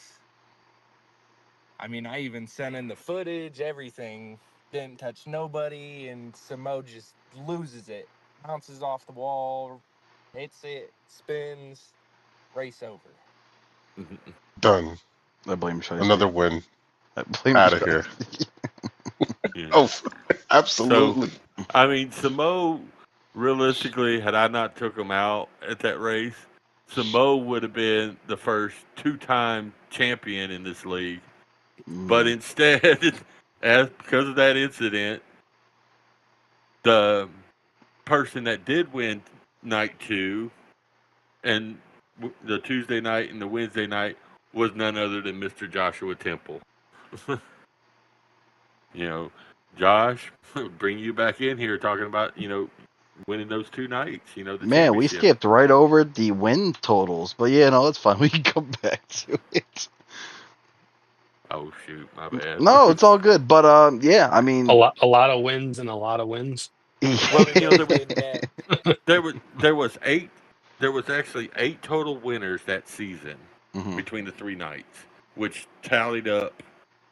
I mean I even sent in the footage, everything, didn't touch nobody, and Samo just loses it, bounces off the wall, hits it, spins, race over. Done. I blame Shiesty. Another win. I blame Out of here. Shiesty. yeah. Oh, So, absolutely. I mean, Samo, realistically, had I not took him out at that race, Samo would have been the first two-time champion in this league. But Mm. instead, because of that incident, the person that did win night two and the Tuesday night and the Wednesday night was none other than Mr. Joshua Temple. you know, Josh, bring you back in here talking about winning those 2 nights. The Man, we championship. skipped right over the win totals, but yeah, no, it's fine. We can come back to it. Oh shoot, my bad. No, it's all good. But yeah, I mean, A lot of wins and a lot of wins. Way to Well, go, there was Gwinnett. there was actually 8 total winners that season mhm. between the 3 nights, which tallied up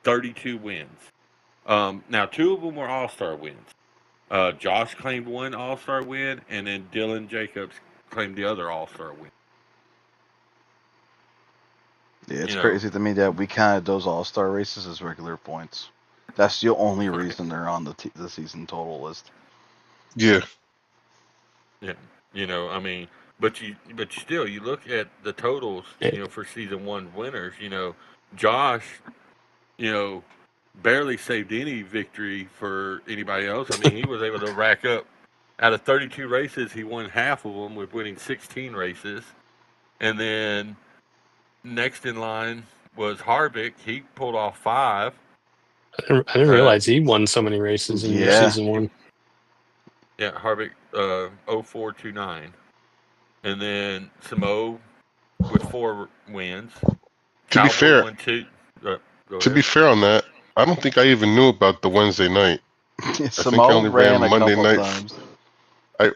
32 wins. Now 2 of them were All-Star wins. Josh claimed one All-Star win, and then Dylan Jacobs claimed the other All-Star win. Yeah, You it's know, crazy to me that we counted those all-star races as regular points. That's the only reason they're on the season total list. Yeah. yeah, I mean, but still, you look at the totals, for season one winners. Josh, you know, barely saved any victory for anybody else. I mean, he was able to rack up out of 32 races, he won half of them with winning 16 races, and then next in line was Harvick. He pulled off 5. I didn't Uh, realize he won so many races in yeah, Yeah, season one. yeah, Harvick 0429, and then Samo with 4 wins. To be Cowboy fair, won 2. Go to be ahead. fair on that, I don't think I even knew about the Wednesday night. I think I Samo only ran ran a Monday couple night. times.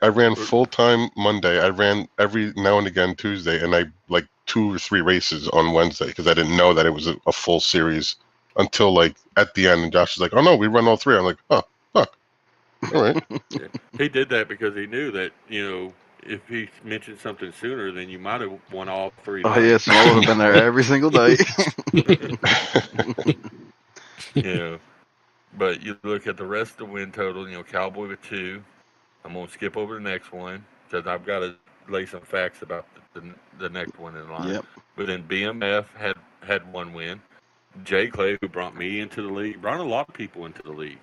I ran full time Monday. I ran every now and again Tuesday, and I like 2 or 3 races on Wednesday because I didn't know that it was a full series until like at the end. And Josh was like, "Oh no, we run all 3." I'm like, "Huh, huh, all right." Yeah. He did that because he knew that if he mentioned something sooner, then you might have won all 3 Oh yeah, nights. Samo would have been there every single night. you know, but you look at the rest of the win total. Cowboy with 2. I'm gonna skip over the next one because I've got to lay some facts about the next one in line. Yep. But then BMF had 1 win. Jay Clay, who brought me into the league, brought a lot of people into the league.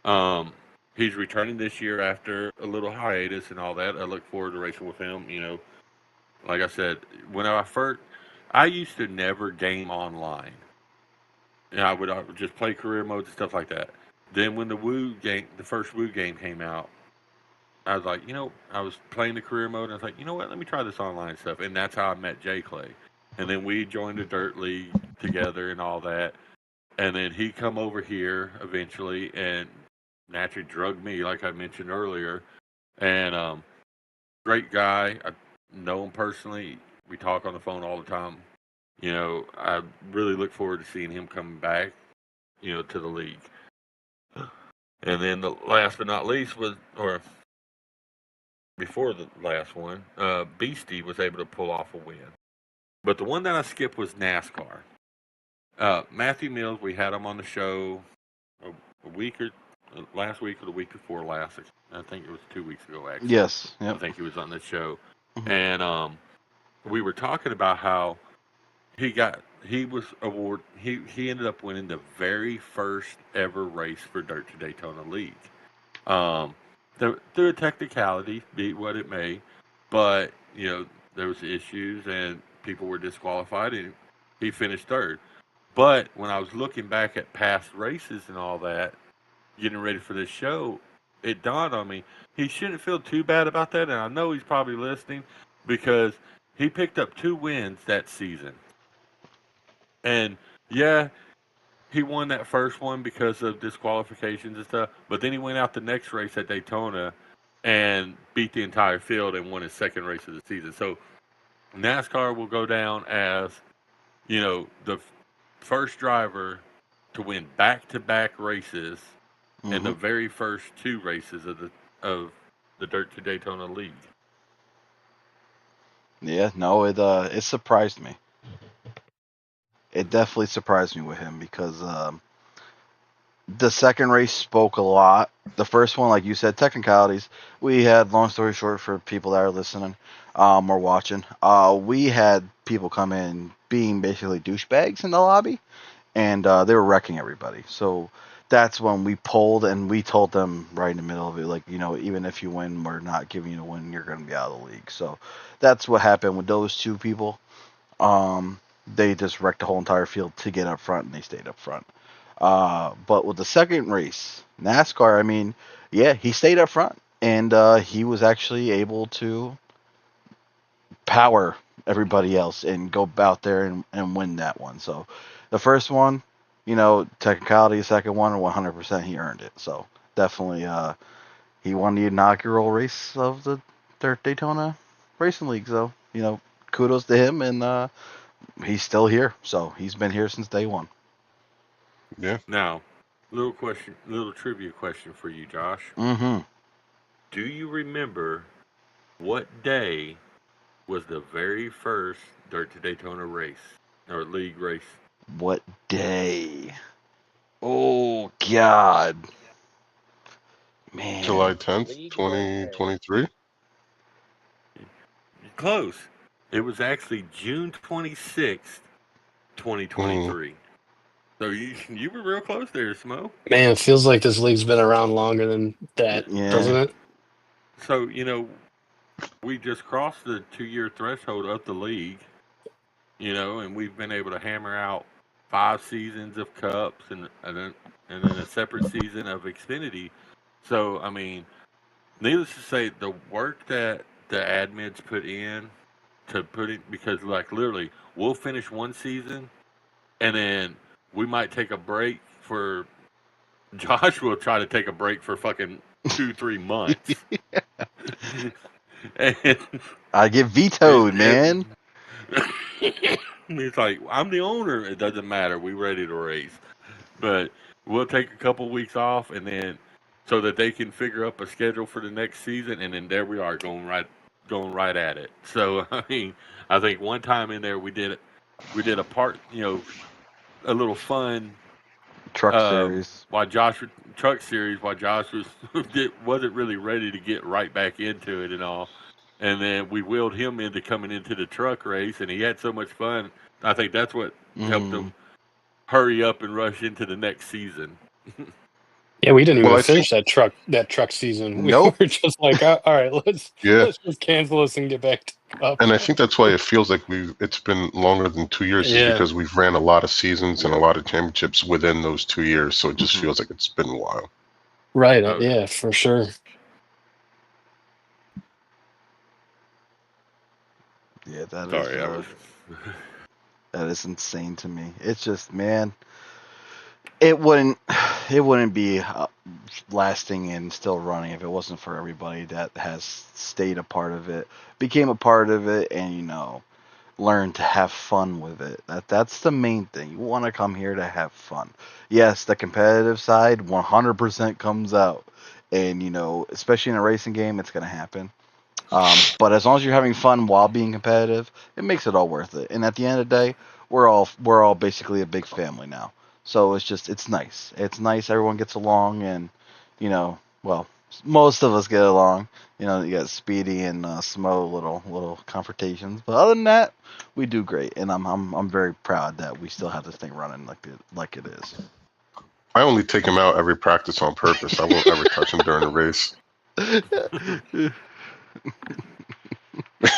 Um, he's returning this year after a little hiatus and all that. I look forward to racing with him. Like I said, I used to never game online. I would just play career modes and stuff like that. Then when the first Woo game came out, I was like, I was playing the career mode, and I was like, you know what, let me try this online stuff, and that's how I met Jay Clay, and then we joined the dirt league together and all that, and then he come over here eventually, and naturally drugged me, like I mentioned earlier, and great guy. I know him personally. We talk on the phone all the time. I really look forward to seeing him coming back, to the league. And then the last but not least or before the last one, Beastie was able to pull off a win. But the one that I skipped was NASCAR. Matthew Mills, we had him on the show a week or last week or the week before last. I think it was 2 weeks ago, actually. Yes. I Yep. think he was on the show. Mhm. And we were talking about how he ended up winning the very first ever race for Dirt to Daytona League. Um, through a technicality, be what it may, but there was issues and people were disqualified, and he finished third. But when I was looking back at past races and all that, getting ready for this show, it dawned on me he shouldn't feel too bad about that, and I know he's probably listening because he picked up 2 wins that season, and yeah, he won that first one because of disqualifications and stuff. But then he went out the next race at Daytona and beat the entire field and won his second race of the season. So NASCAR will go down as the first driver to win back-to-back races in the Mhm. very first 2 races of the Dirt to Daytona League. Yeah. No, it surprised me. It definitely surprised me with him because the second race spoke a lot. The first one, like you said, technicalities. We had, long story short, for people that are listening or watching, we had people come in being basically douchebags in the lobby, and they were wrecking everybody. So that's when we pulled and we told them right in the middle of it, like, even if you win, we're not giving you a win. You're going to be out of the league. So that's what happened with those 2 people. They just wrecked the whole entire field to get up front, and they stayed up front. But with the second race, NASCAR, I mean, yeah, he stayed up front and he was actually able to power everybody else and go out there and win that one. So the first one, technicality, the second one, 100% he earned it. So definitely he won the inaugural race of the Daytona Racing League. So, kudos to him and he's still here. So he's been here since day one. Yeah. Now, little trivia question for you, Josh. Mm-hmm. Do you remember what day was the very first Dirt to Daytona race or league race? What day? Oh God, July man. 10th, League what day? 2023. Close. It was actually June 26th, Mm, 2023. So you were real close there, Smo. Man, it feels like this league's been around longer than that, Yeah. doesn't it? So, we just crossed the 2-year threshold of the league, and we've been able to hammer out 5 seasons of cups and then a separate season of Xfinity. So, I mean, needless to say, the work that the admins put in to put it, because like literally, we'll finish one season and then we might take a break for. Josh will try to take a break for fucking 2-3 months, and, I get vetoed, and man. it's like I'm the owner. It doesn't matter. We ready to race, but we'll take a couple weeks off, and then so that they can figure up a schedule for the next season, and then there we are going right at it. So I mean, I think one time in there we did a part, a little fun Truck series. while Josh truck series while Josh wasn't really ready to get right back into it and all. And then we willed him into coming into the truck race, and he had so much fun. I think that's what helped Mm. him hurry up and rush into the next season. Yeah, we didn't well, even I think, finish that truck season. We Nope. were just like, all right, let's yeah. let's just cancel this and get back to cup. And I think that's why it feels like it's been longer than 2 years, is Yeah, because we've ran a lot of seasons and a Yeah. lot of championships within those 2 years. So it just Mhm. feels like it's been a while. right. Oh yeah. Yeah, for sure. Yeah, Sorry, I was. that is insane to me. It's just, man, it wouldn't it wouldn't be lasting and still running if it wasn't for everybody that has stayed a part of it, became a part of it, and learn to have fun with it. That's the main thing. You want to come here to have fun. Yes, the competitive side 100% comes out, and especially in a racing game, it's gonna happen. But as long as you're having fun while being competitive, it makes it all worth it. And at the end of the day, we're all basically a big family now. So it's nice. It's nice. Everyone gets along, and well, most of us get along. You got Speedy and Smo little confrontations, but other than that, we do great. And I'm very proud that we still have this thing running like it is. I only take him out every practice on purpose. I won't ever touch him during a race.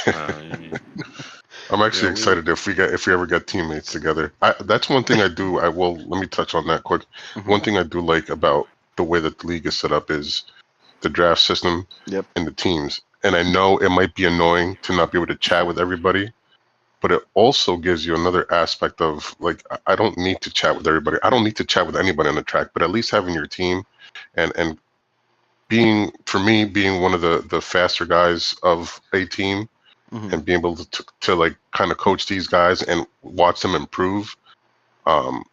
Uh, I'm actually yeah, we. excited if we ever get teammates together. That's one thing I do. Let me touch on that quick. Mhm. One thing I do like about the way that the league is set up is the draft system Yep. and the teams. And I know it might be annoying to not be able to chat with everybody, but it also gives you another aspect of like, I don't need to chat with everybody. I don't need to chat with anybody on the track, but at least having your team and being one of the faster guys of a team Mhm. and being able to like kind of coach these guys and watch them improve, um,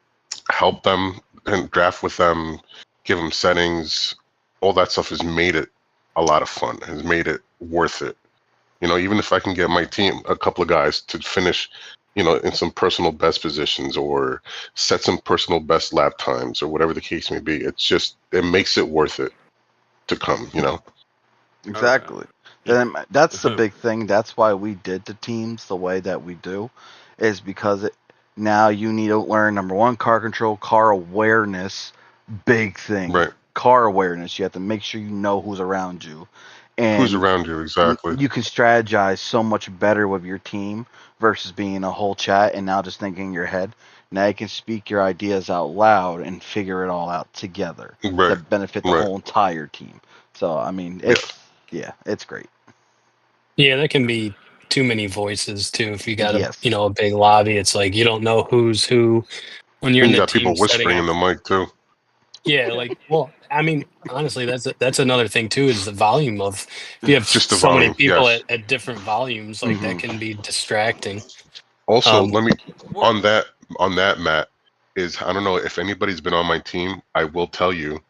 help them and draft with them, give them settings, all that stuff has made it a lot of fun, has made it worth it. Even if I can get my team, a couple of guys to finish, in some personal best positions or set some personal best lap times or whatever the case may be, it makes it worth it to come. Oh Exactly. yeah. Then that's the big thing. That's why we did the teams the way that we do, is because now you need to learn number one, car control, car awareness, big thing. Right. Car awareness. You have to make sure you know who's around you, Who's and around you exactly? you can strategize so much better with your team versus being a whole chat and now just thinking in your head. Now you can speak your ideas out loud and figure it all out together to Right. benefit the Right. whole entire team. So I mean, Yeah. it's great. Yeah, that can be too many voices too. If you got Yes. a big lobby, it's like you don't know who's who when you're And in you the got team people setting whispering up. in the mic too. Yeah, like, well, I mean, honestly, that's another thing too, is the volume of, if you have Just the so many volume. people Yes. at different volumes, like that Hmm. can be distracting. Also, Um, let me Well, on that Matt, is I don't know if anybody's been on my team. I will tell you,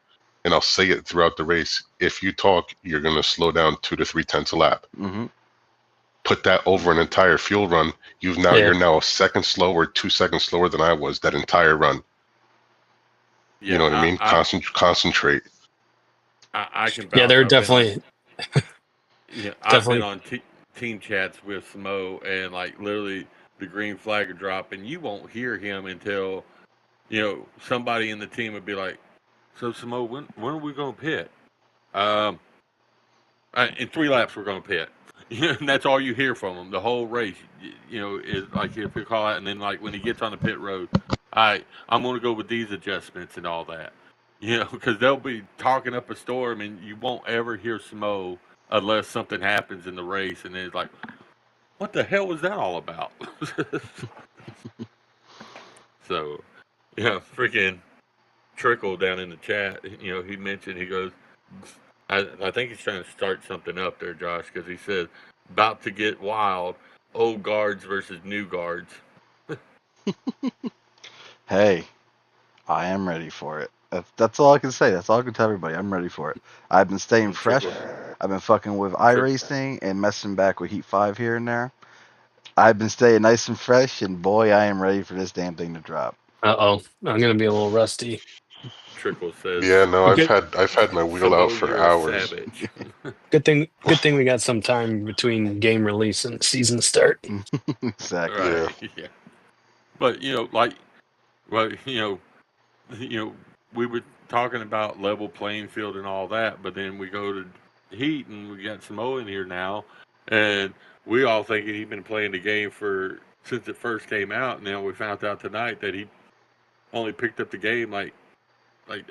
and I'll say it throughout the race. If you talk, you're gonna slow down 2 to 3 tenths a lap. Hmm. Put that over an entire fuel run. yeah, You're now a second slower, 2 seconds slower than I was that entire run. You know what I yeah, mean? Concentrate. I can yeah, vouch. they're definitely I've been definitely. on team chats with Samo, and like literally the green flag would drop, and you won't hear him until somebody in the team would be like, "So Samo, when are we going to pit? Um, in 3 laps we're going to pit." And that's all you hear from him the whole race. Is like if you call out, and then like when he gets on the pit road, all right, I'm going to go with these adjustments and all that. Because they'll be talking up a storm, and you won't ever hear Samo unless something happens in the race, and then it's like, what the hell was that all about? So, freaking Trickle down in the chat, he mentioned, he goes, I think he's trying to start something up there, Josh, because he says, about to get wild, old guards versus new guards. Hey, I am ready for it. That's all I can say. That's all I can tell everybody. I'm ready for it. I've been staying And fresh. Trickle, I've been fucking with Trick, iRacing and messing back with Heat 5 here and there. I've been staying nice and fresh, and boy, I am ready for this damn thing to drop. Uh-oh, I'm gonna be a little rusty. Trickle says, Yeah, no, But good, I've had my wheel out Samo, for you're a hours. savage. good thing we got some time between game release and season start. Exactly. Yeah. Right, yeah. But, like, well, you know, we were talking about level playing field and all that, but then we go to Heat and we got Samo in here now, and we all thinking he'd been playing the game for since it first came out. And now we found out tonight that he only picked up the game like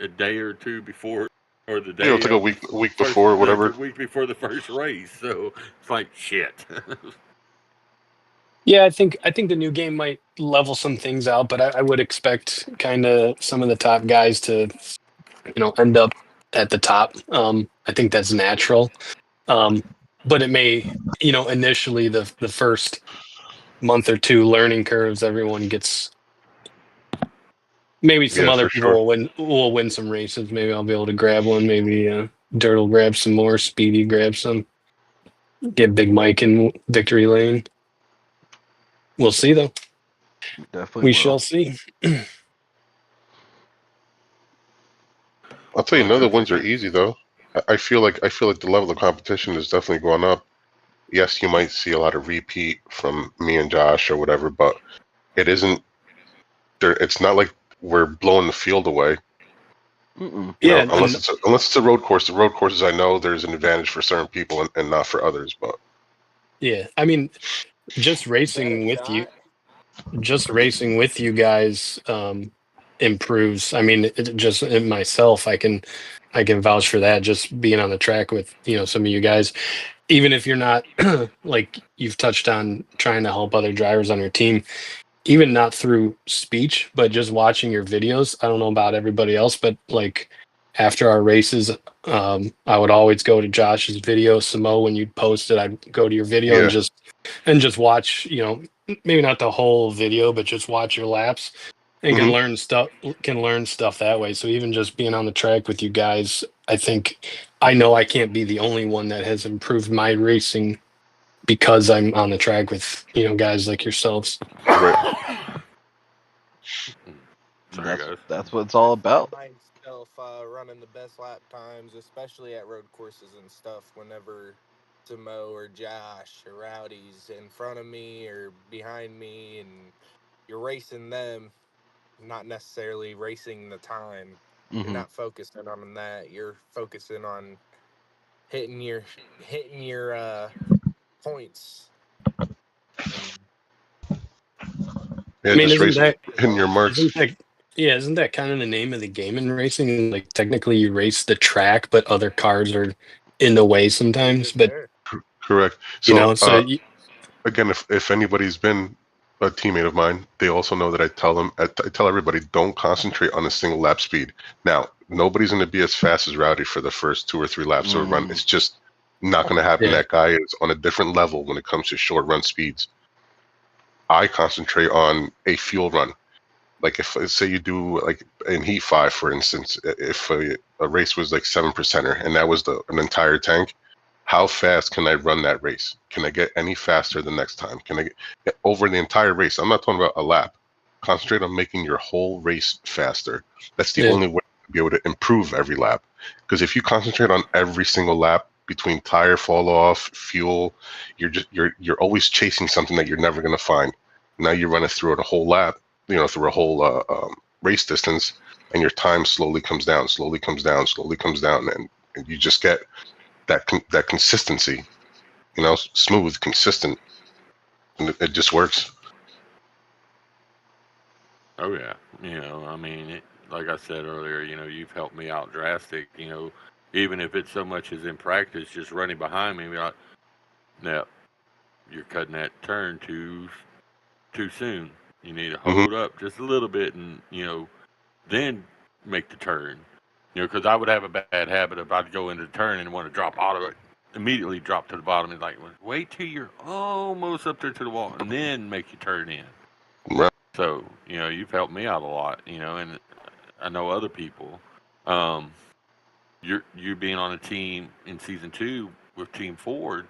a day or two before, or the You know, it's day like a of week first, before or the whatever. week before the first race. So it's like shit. Yeah, I think the new game might level some things out, but I would expect kind of some of the top guys to end up at the top. I think that's natural. Um, but it may, initially the first month or two learning curves, everyone gets, maybe some Yeah, other for people sure. will win some races. Maybe I'll be able to grab one. Maybe Dirt will grab some more. Speedy grab some. Get Big Mike in victory lane. We'll see though. Definitely We will. shall see. I'll tell you, Well, none of the Triple wins are G, easy though. I feel like the level of competition has definitely gone up. Yes, you might see a lot of repeat from me and Josh or whatever, but it isn't there. It's not like we're blowing the field away. Mm-mm. You know, Yeah, and unless it's a road course. The road courses, I know there's an advantage for certain people and not for others. But yeah, I mean, just Is that a racing with you, shot? just racing with you guys improves. I mean, just in myself, I can vouch for that. Just being on the track with some of you guys, even if you're not like you've touched on trying to help other drivers on your team, even not through speech, but just watching your videos. I don't know about everybody else, but like after our races, I would always go to Josh's video. Samo, when you'd post it, I'd go to your video and yeah, just watch, maybe not the whole video, but just watch your laps and hmm can learn stuff that way. So even just being on the track with you guys, I know I can't be the only one that has improved my racing because I'm on the track with, guys like yourselves. right. sorry That's guys. that's what it's I all find about. myself running the best lap times, especially at road courses and stuff, whenever Samo or Josh or Rowdy's in front of me or behind me, and you're racing them, not necessarily racing the time. You're Hmm. not focusing on that. You're focusing on hitting your points. And Yeah, I mean, just isn't racing, that hitting your marks. isn't that kind of the name of the game in racing? Like technically you race the track, but other cars are in the way sometimes. But Correct. you So know, so you, again, if anybody's been a teammate of mine, they also know that I tell everybody, don't concentrate on a single lap speed. Now, nobody's going to be as fast as Rowdy for the first 2 or 3 laps of a run. It's just not going to happen. yeah, That guy is on a different level when it comes to short run speeds. I concentrate on a fuel run. Like if say you do like in Heat 5, for instance, if a race was like 7%er and that was an entire tank, how fast can I run that race? Can I get any faster the next time? Can I get over the entire race? I'm not talking about a lap. Concentrate on making your whole race faster. That's the yeah. only way to be able to improve every lap. Because if you concentrate on every single lap between tire fall off, fuel, you're always chasing something that you're never going to find. Now you run it through a whole lap, through a whole race distance, and your time slowly comes down, slowly comes down, slowly comes down, and you just get that consistency, smooth, consistent, and it just works. Oh yeah, I mean, like I said earlier, you've helped me out drastic. Even if it's so much as in practice, just running behind me, be like, no, you're cutting that turn too soon. You need to Hmm. hold up just a little bit, and then make the turn. Because I would have a bad habit of I'd go into the turn and want to drop auto, immediately drop to the bottom. It's like, wait till you're almost up there to the wall, and then make your turn in. Right. So you've helped me out a lot. And I know other people. Um, you being on a team in season 2 with Team Ford,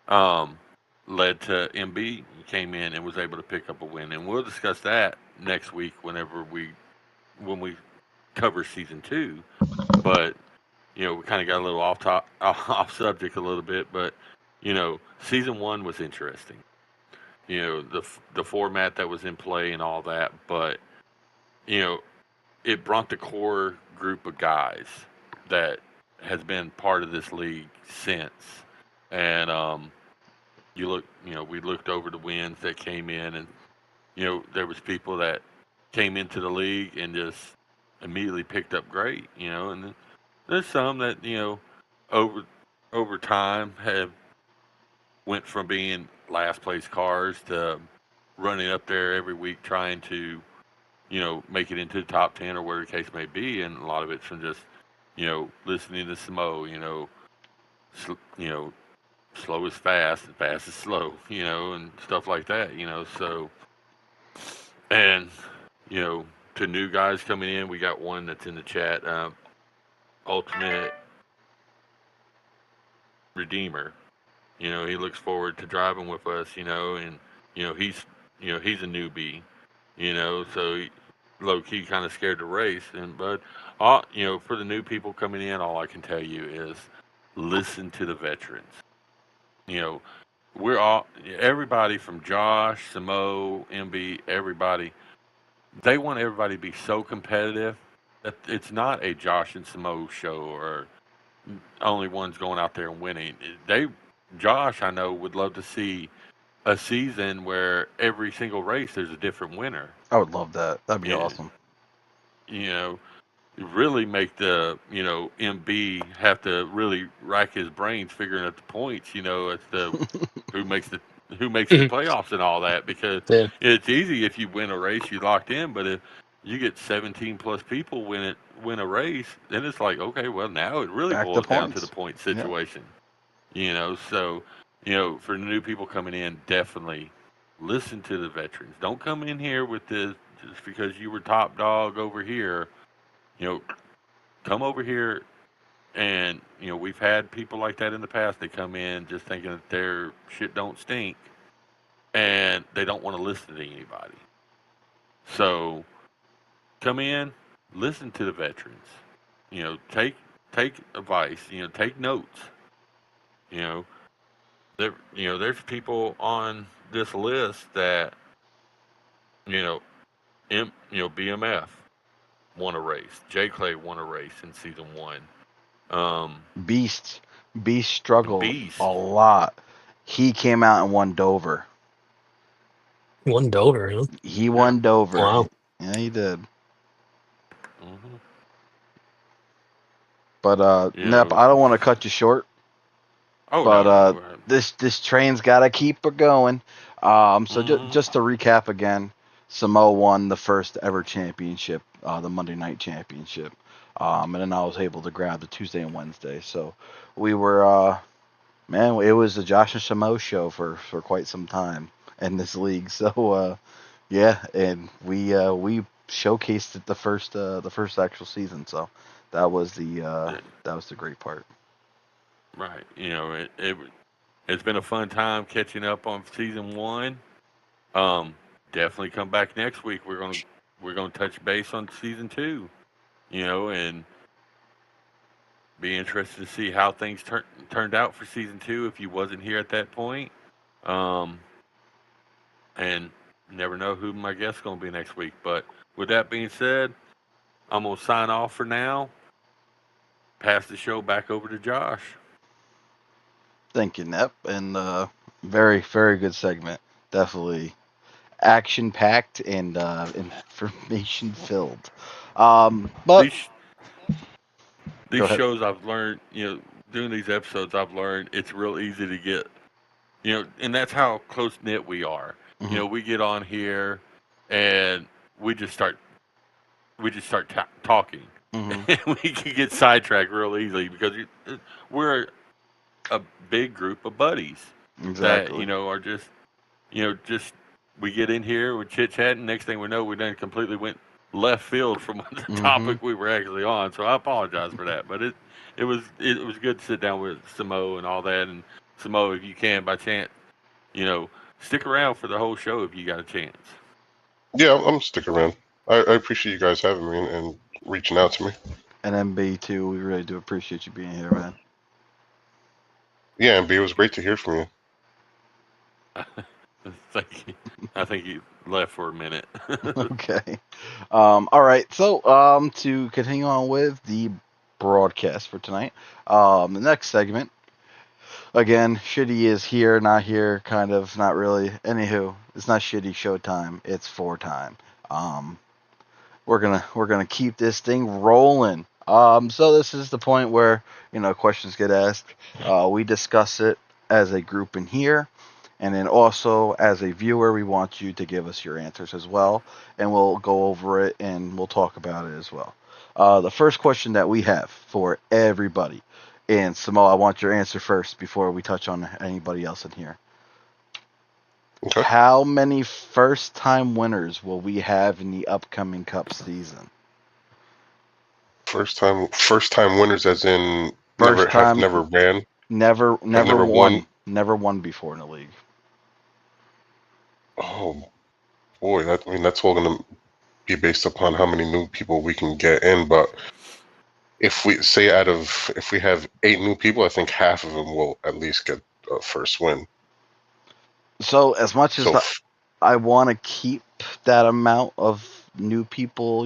um, led to MB came in and was able to pick up a win, and we'll discuss that next week when we cover season 2. But we kind of got a little off subject a little bit, but season 1 was interesting. The format that was in play and all that, but you know it brought the core group of guys that has been part of this league since. And we looked over the wins that came in, and there was people that came into the league and just immediately picked up great. And then there's some that over over time have went from being last place cars to running up there every week trying to make it into the top 10 or whatever the case may be. And a lot of it's from just, listening to Smo, you know, slow is fast and fast is slow, and stuff like that, so, and, you know, to new guys coming in, we got one that's in the chat, Ultimate Redeemer. He looks forward to driving with us, and, he's a newbie, so low key kind of scared to race. But for the new people coming in, all I can tell you is listen to the veterans. You know, everybody from Josh, Samo, MB, everybody. They want everybody to be so competitive that it's not a Josh and Samo show or only one's going out there and winning. Josh, I know, would love to see a season where every single race there's a different winner. I would love that. That'd be Yeah, awesome. you know, really make the MB have to really rack his brains figuring out the points. As to who makes the Mhm. playoffs and all that, because Yeah. it's easy if you win a race, you locked in. But if you get 17 plus people win a race, then it's like, okay, well, now it really Back to boils down to the points. point Yep. situation. So for new people coming in, definitely listen to the veterans. Don't come in here with this just because you were top dog over here. You know, come over here, and we've had people like that in the past. They come in just thinking that their shit don't stink, and they don't want to listen to anybody. So come in, listen to the veterans. Take advice. Take notes. You know, there's people on this list that you know, BMF won a race. J Clay won a race in season 1. Um, Beast. Beast struggled a Beast. lot. He came out and won Dover. He won Dover, huh? He won Dover. Wow. Yeah, he did. Mm-hmm. But You Nep, know. I don't want to cut you short. Oh But no, no. this train's got to keep it going. So Mm-hmm. just to recap again, Samoa won the first ever championship, the Monday Night Championship, and then I was able to grab the Tuesday and Wednesday. So we were, man, it was the Josh and Samoa show for quite some time in this league. So yeah, and we showcased it the first actual season. So that was the great part. Right. You know, it's been a fun time catching up on season one. Um, Definitely come back next week. We're gonna touch base on season two. You know, and be interested to see how things turned out for season two. If you wasn't here at that point, um, and never know who my guest's gonna be next week. But with that being said, I'm gonna sign off for now. Pass the show back over to Josh. Thank you, Nep, and very very good segment. Definitely action packed and information filled. But These go these ahead. shows I've learned, doing these episodes, I've learned it's real easy to get, and that's how close knit we are. Hmm. We get on here, and we just start talking, Hmm. and we can get sidetracked real easily because we're a big group of buddies that Exactly. are just we get in here, we chit chat, and next thing we know, we done completely went left field from the Hmm. topic we were actually on. So I apologize for that, but it was good to sit down with Samo and all that. And Samo, if you can by chance, you know, stick around for the whole show if you got a chance. Yeah, I'm sticking around. I appreciate you guys having me and reaching out to me. And MB too. We really do appreciate you being here, man. Yeah, and B, it was great to hear from you. Thank you. I think you left for a minute. Okay. All right. So to continue on with the broadcast for tonight, the next segment. Again, shitty is here, not here, kind of, not really. Anywho, it's not shitty showtime. It's for time. Um, we're gonna keep this thing rolling. So this is the point where questions get asked. We discuss it as a group in here, and then also as a viewer, we want you to give us your answers as well, and we'll go over it and we'll talk about it as well. The first question that we have for everybody, and Samoa, I want your answer first before we touch on anybody else in here. Okay. How many first-time winners will we have in the upcoming Cup season? First time winners, as in First time, never ran, never have never never won. never won before in the league. Oh boy, that's all going to be based upon how many new people we can get in. But if we say if we have 8 new people, I think half of them will at least get a first win. So as much as So I want to keep that amount of new people,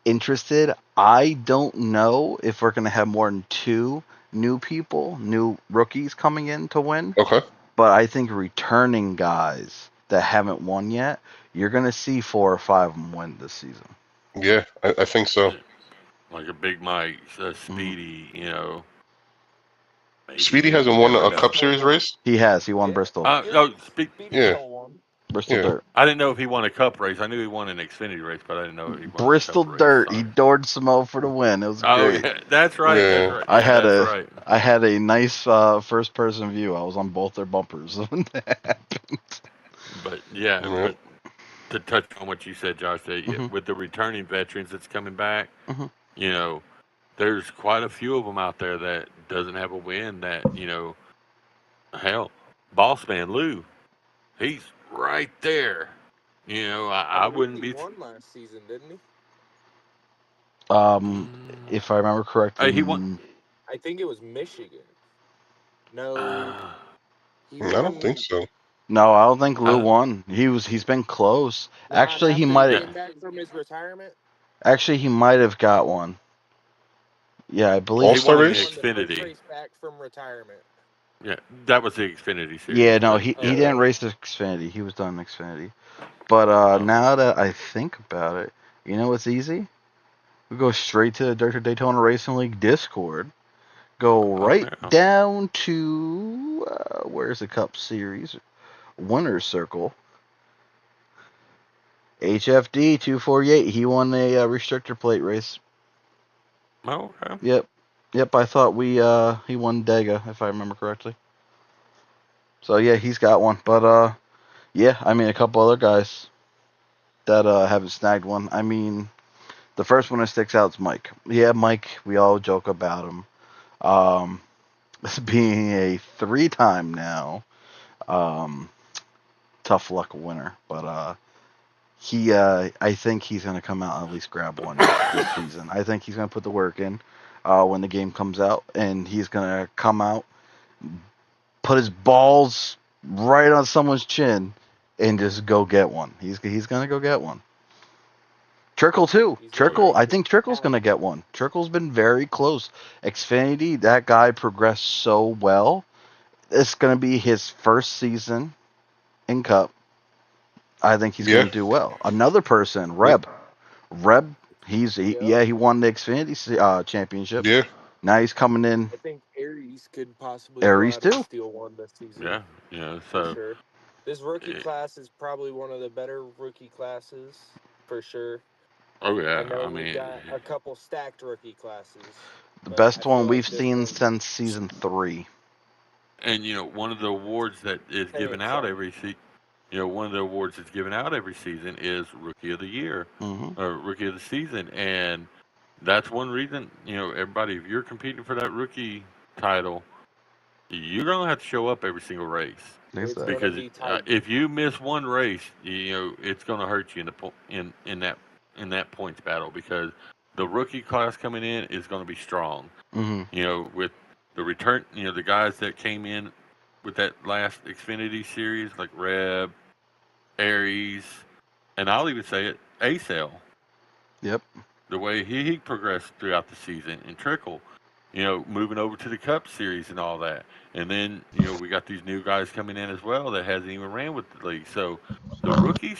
interested, I don't know if we're going to have more than 2 new rookies coming in to win. okay, But I think returning guys that haven't won yet, you're going to see 4 or 5 of them win this season. yeah, I think so. Like a Big Mike, a Hmm. Speedy, maybe Speedy you hasn't won never a know. Cup Series race. He has. He won Yeah, Bristol. No, Speedy Yeah, stole one. Bristol yeah. Dirt. I didn't know if he won a cup race. I knew he won an Xfinity race, but I didn't know he won a Bristol cup race. Dirt. He Sorry. doored Samoa for the win. It was Oh great. yeah, that's right. That's Yeah. right. I Yeah, had that's a right. I had a nice first person view. I was on both their bumpers when that happened. But yeah, Yeah. but to touch on what you said, Josh, that Hmm. with the returning veterans that's coming back, Hmm. you know, there's quite a few of them out there that doesn't have a win. That hell, boss man Lou, he's right there. I I believe wouldn't he be. won last season, didn't he? Um, Mm, if I remember correctly, he won. I think it was Michigan. No, Uh, he I don't think won. so. no, I don't think Lou I, won. He's been close. Not Actually, after he yeah. came back from his retirement. he might have got one. Yeah, I believe. He All-star won He in the race. won the first Xfinity. race back from retirement. Yeah, that was the Xfinity series, Yeah, no, but he yeah. didn't race the Xfinity. He was done in Xfinity. But Oh, now that I think about it, you know what's easy? We go straight to the Daytona Racing League Discord. Go oh right yeah. down to where's the Cup Series Winners Circle. HFD 248. He won a restrictor plate race. Oh, okay. Yep, yep. I thought he won Dega if I remember correctly. So yeah, he's got one. But yeah, I mean a couple other guys that haven't snagged one. I mean, the first one that sticks out is Mike. Yeah, Mike. We all joke about him. Um, being a three-time now um, tough luck winner, but I think he's gonna come out and at least grab one this season. I think he's gonna put the work in when the game comes out, and he's gonna come out, put his balls right on someone's chin, and just go get one. He's gonna go get one. Trickle too. He's gonna Trickle. make I it think Trickle's gonna happen. get one. Trickle's been very close. Xfinity. That guy progressed so well. It's gonna be his first season in Cup. I think he's Yeah. gonna do well. Another person, Yeah. Reb. Reb. Yep. Yeah, he won the Xfinity championship. Yeah. Now he's coming in I think Aries could possibly go Aries out and too. steal one this season Yeah, for so sure. This rookie eh, class is probably one of the better rookie classes for sure. oh I yeah. know I we've mean, got a couple stacked rookie classes, The but I best feel one we've like this seen one, since season 3. and one of the awards that is given hands out down. every one of the awards that's given out every season is Rookie of the Year Mm-hmm. or Rookie of the Season, and that's one reason. Everybody, if you're competing for that rookie title, you're gonna have to show up every single race It's gonna Exactly. because be tight. if you miss one race, it's gonna hurt you in that points battle because the rookie class coming in is gonna be strong. Mm-hmm. With the return, the guys that came in with that last Xfinity series, like Reb, Aries, and I'll even say it, Acel, Yep. the way he progressed throughout the season, and Trickle, moving over to the Cup Series and all that. And then, we got these new guys coming in as well that hasn't even ran with the league. So the rookies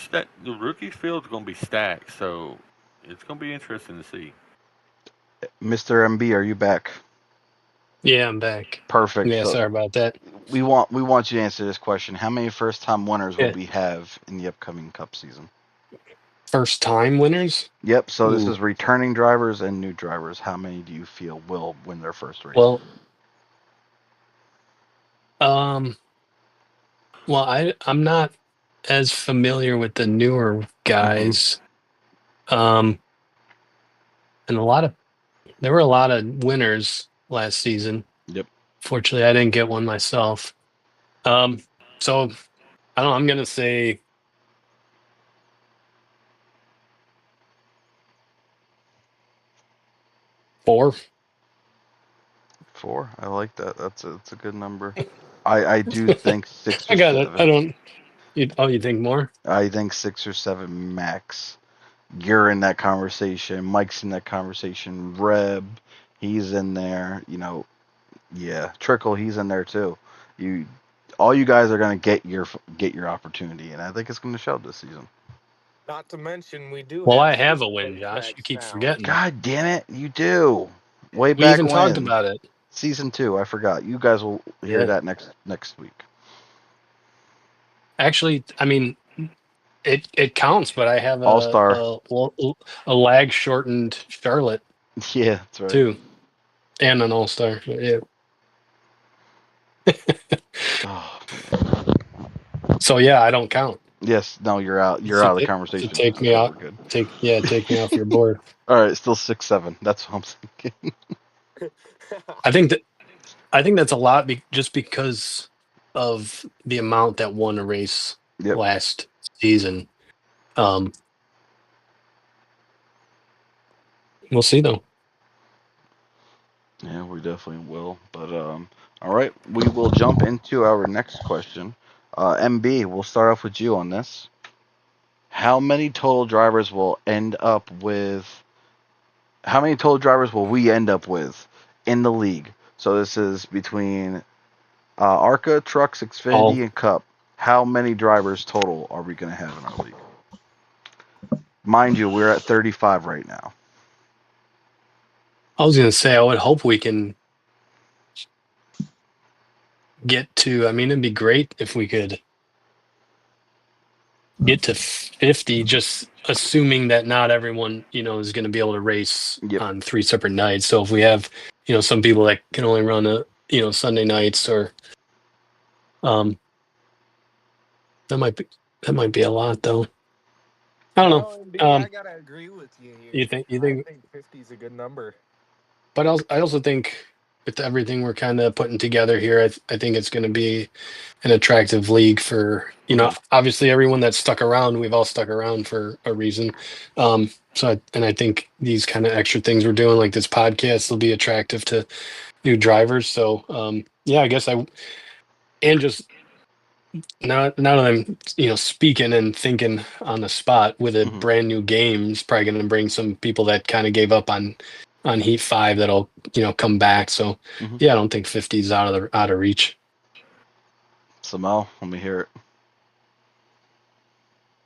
field is going to be stacked. So it's going to be interesting to see. Mr. MB, are you back? Yeah, I'm back. Perfect. Yeah, So sorry about that. we want you to answer this question. How many first time winners will Yeah, we have in the upcoming Cup season? first time winners. Yep. So this Ooh, is returning drivers and new drivers. How many do you feel will win their first race? well, um, well, I'm not as familiar with the newer Mm-hmm. guys. Um, and there were a lot of winners last season. Yep. Fortunately, I didn't get one myself. Um, so I don't know, I'm gonna say 4. 4. I like that. That's a good number. I do think 6 I or got it. I 7. don't. You think more? I think 6 or 7 max. You're in that conversation. Mike's in that conversation. Reb, he's in there. Yeah. Trickle, he's in there too. You, all you guys are gonna get your opportunity, and I think it's gonna show this season. Not to mention, we do Well, have I have a street win, Josh. You racetracks keep now. forgetting. God damn it, you do. Way We back even talked when, about it. season 2. I forgot. You guys will hear Yeah. that next week. Actually, I mean, it counts, but I have All Star. a lag shortened Charlotte Yeah, that's right. too, and an All Star. Yeah. Oh, So yeah, I don't count. yes. No, you're out. You're So, out of the so conversation. take me So out. we're good. Take me off your board. All right, still 6-7. That's what I'm thinking. I think that I think that's a lot, just because of the amount that won a race Yep. last season. Um, we'll see though. Yeah, we definitely will. But all right, we will jump into our next question. MB, we'll start off with you on this. How many total drivers will end up with? How many total drivers will we end up with in the league? So this is between ARCA, Trucks, Xfinity, All. and Cup. How many drivers total are we going to have in our league? Mind you, we're at 35 right now. I was going to say, I would hope we can get to, I mean, it'd be great if we could get to 50, just assuming that not everyone, is going to be able to race Yep. on 3 separate nights. So if we have, some people that can only run Sunday nights, or that might be a lot, though. I don't know. MB, I gotta agree with you here. You think I think 50 is a good number. But I also think with everything we're kind of putting together here, I think it's going to be an attractive league for, obviously everyone that's stuck around. We've all stuck around for a reason. I think these kind of extra things we're doing, like this podcast, will be attractive to new drivers. So yeah, I guess just now that I'm speaking and thinking on the spot with a brand new game, is probably going to bring some people that kind of gave up on Heat 5 that'll come back. So yeah, I don't think 50 is out of reach. Mel, let me hear it.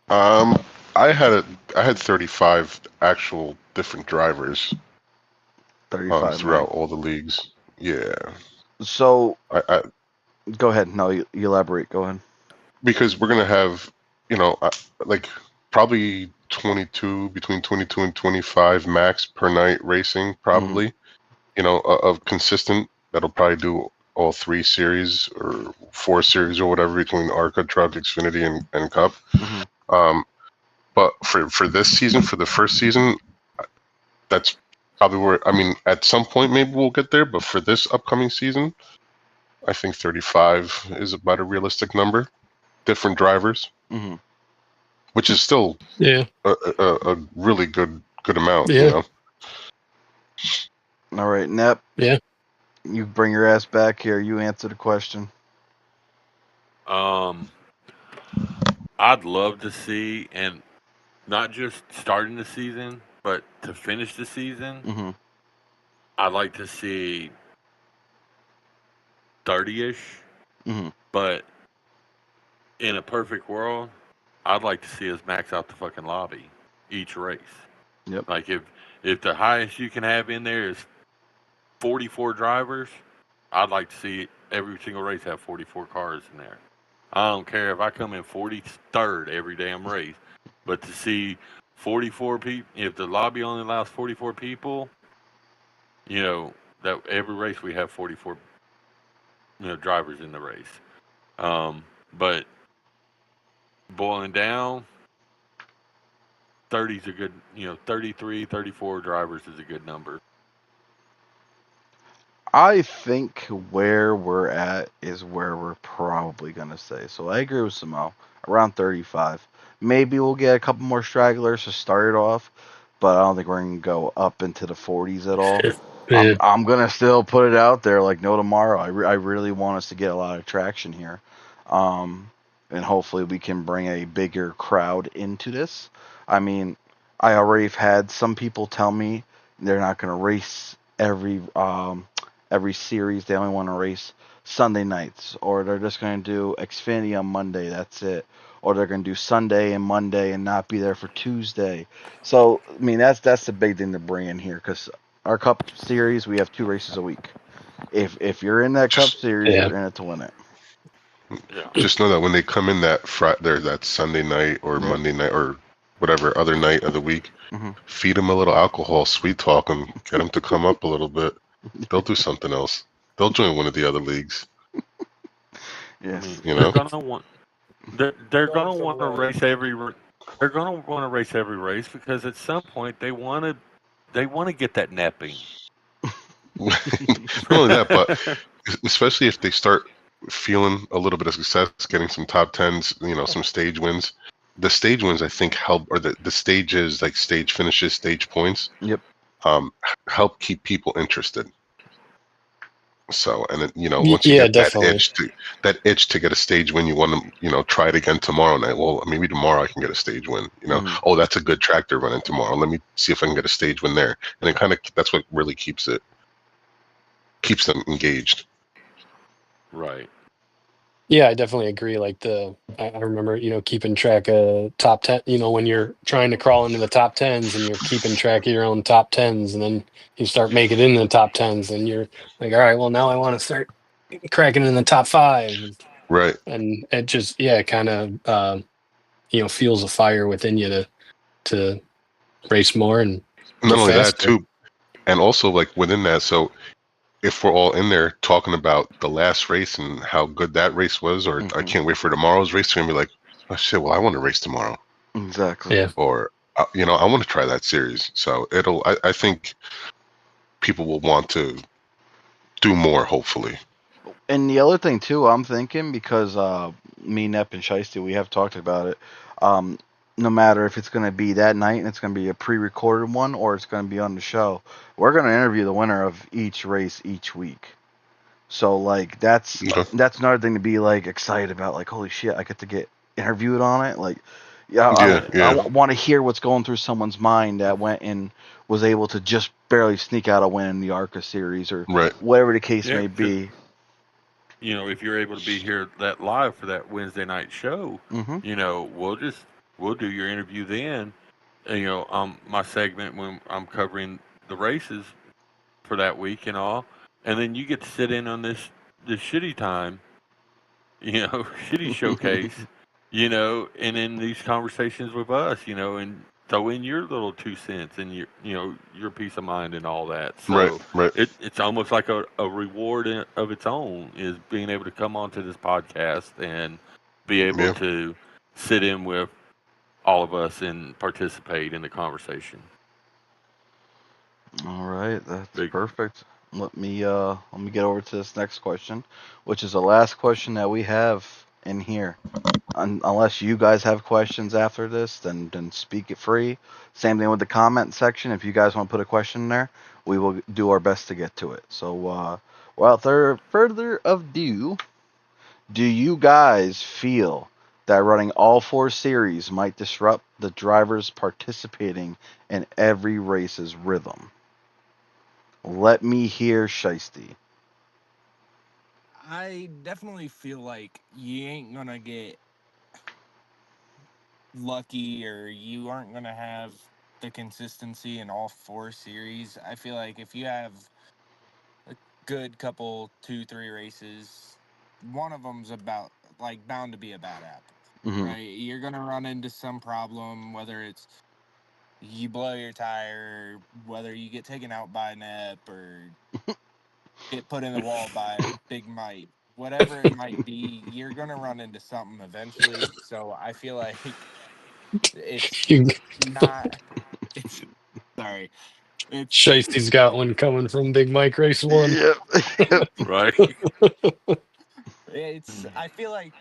I had 35 actual different drivers 35 throughout all the leagues. Yeah. So I go ahead. No, you elaborate. Go ahead. Because we're gonna have, like probably between 22 and 25 max per night racing, probably. Of consistent, that'll probably do all 3 series or 4 series or whatever between ARCA, Truck, Xfinity, and Cup. But for this season, for the first season, that's probably where, I mean, at some point maybe we'll get there, but for this upcoming season, I think 35 is about a realistic number. Different drivers, which is still a really good amount. Yeah. All right, Nep. Yeah. You bring your ass back here. You answer the question. I'd love to see, and not just starting the season, but to finish the season. I'd like to see 30-ish. But in a perfect world, I'd like to see us max out the fucking lobby each race. Yep. Like if the highest you can have in there is 44 drivers, I'd like to see every single race have 44 cars in there. I don't care if I come in 43rd every damn race, but to see 44 people, if the lobby only allows 44 people, that every race we have 44, drivers in the race. But boiling down, 30 is a good, 33, 34 drivers is a good number. I think where we're at is where we're probably going to stay. So I agree with Samo. Around 35. Maybe we'll get a couple more stragglers to start it off, but I don't think we're going to go up into the 40s at all. Yeah. I'm going to still put it out there like no tomorrow. I really want us to get a lot of traction here. And hopefully we can bring a bigger crowd into this. I mean, I already have had some people tell me they're not going to race every series. They only want to race Sunday nights, or they're just going to do Xfinity on Monday. That's it. Or they're going to do Sunday and Monday and not be there for Tuesday. So I mean that's the big thing to bring in here, because our Cup Series we have 2 races a week. If you're in that Cup Series, you're in it to win it. Yeah. Just know that when they come in that that Sunday night or Monday night or whatever other night of the week, feed them a little alcohol, sweet talk them, get them to come up a little bit. They'll do something else. They'll join one of the other leagues. Yes. They're gonna want. They're gonna want to race every. They're gonna want to race every race because at some point they want to get that napping. Not only that, but especially if they start feeling a little bit of success, getting some top 10s, some stage wins. The stage wins, I think, help, or the stages, like stage finishes, stage points, Yep. Help keep people interested. So, and then, once Yeah, you get definitely. that itch to get a stage win, you want to, try it again tomorrow night. Well, maybe tomorrow I can get a stage win. Oh, that's a good track they're running tomorrow. Let me see if I can get a stage win there. And it kind of, that's what really keeps them engaged. Right. Yeah, I definitely agree. Like I remember, keeping track of top 10, when you're trying to crawl into the top 10s and you're keeping track of your own top 10s, and then you start making it in the top 10s and you're like, all right, well, now I want to start cracking in the top 5. Right. And it just, yeah, it kind of, fuels a fire within you to race more and Not get only that faster. too, and also like within that, so if we're all in there talking about the last race and how good that race was, or I can't wait for tomorrow's race, you're gonna be like, oh shit, well, I want to race tomorrow, Exactly. Yeah. or I want to try that series. So I think people will want to do more, hopefully. And the other thing too, I'm thinking, because me, Nep, and Shiesty, we have talked about it. Um, no matter if it's going to be that night and it's going to be a pre-recorded one or it's going to be on the show, we're going to interview the winner of each race each week. So like that's Okay. another thing to be like excited about. Like, holy shit, I get to get interviewed on it. Like, yeah, I Yeah. want to hear what's going through someone's mind that went and was able to just barely sneak out a win in the ARCA series or Right. whatever the case Yeah, may because be. if you're able to be here that live for that Wednesday night show, Mm-hmm. we'll do your interview then. My segment when I'm covering the races for that week and all, and then you get to sit in on this shitty time, shitty showcase, and in these conversations with us, and throw in your little 2 cents and your peace of mind and all that. Right. So Right. it's almost like a reward of its own is being able to come onto this podcast and be able Yeah. to sit in with all of us and participate in the conversation. All right, that's Big. perfect. Let me get over to this next question, which is the last question that we have in here. Unless you guys have questions after this, then speak it free. Same thing with the comment section. If you guys want to put a question in there, we will do our best to get to it. So, without further ado, do you guys feel that running all 4 series might disrupt the drivers participating in every race's rhythm? Let me hear Shiesty. I definitely feel like you ain't gonna get lucky, or you aren't gonna have the consistency in all 4 series. I feel like if you have a good couple 2-3 races, one of them's about like bound to be a bad apple, Mm-hmm. right? You're gonna run into some problem, whether it's you blow your tire, whether you get taken out by Nep or get put in the wall by Big Mike, whatever it might be, you're gonna run into something eventually. So I feel like it's You, not. It's sorry. It's Shiesty's got one coming from Big Mike Race 1. Yep. Yep. Right. it's. I feel like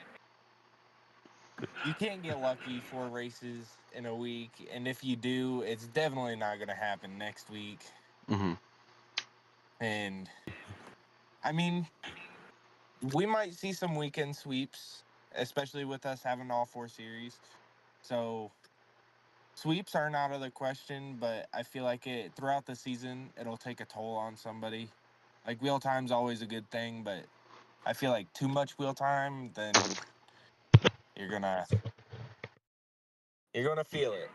you can't get lucky 4 races in a week, and if you do, it's definitely not gonna happen next week. Mm-hmm. And I mean, we might see some weekend sweeps, especially with us having all 4 series. So sweeps are not out of the question, but I feel like it throughout the season it'll take a toll on somebody. Like wheel time's always a good thing, but I feel like too much wheel time, then you're gonna you're gonna feel it.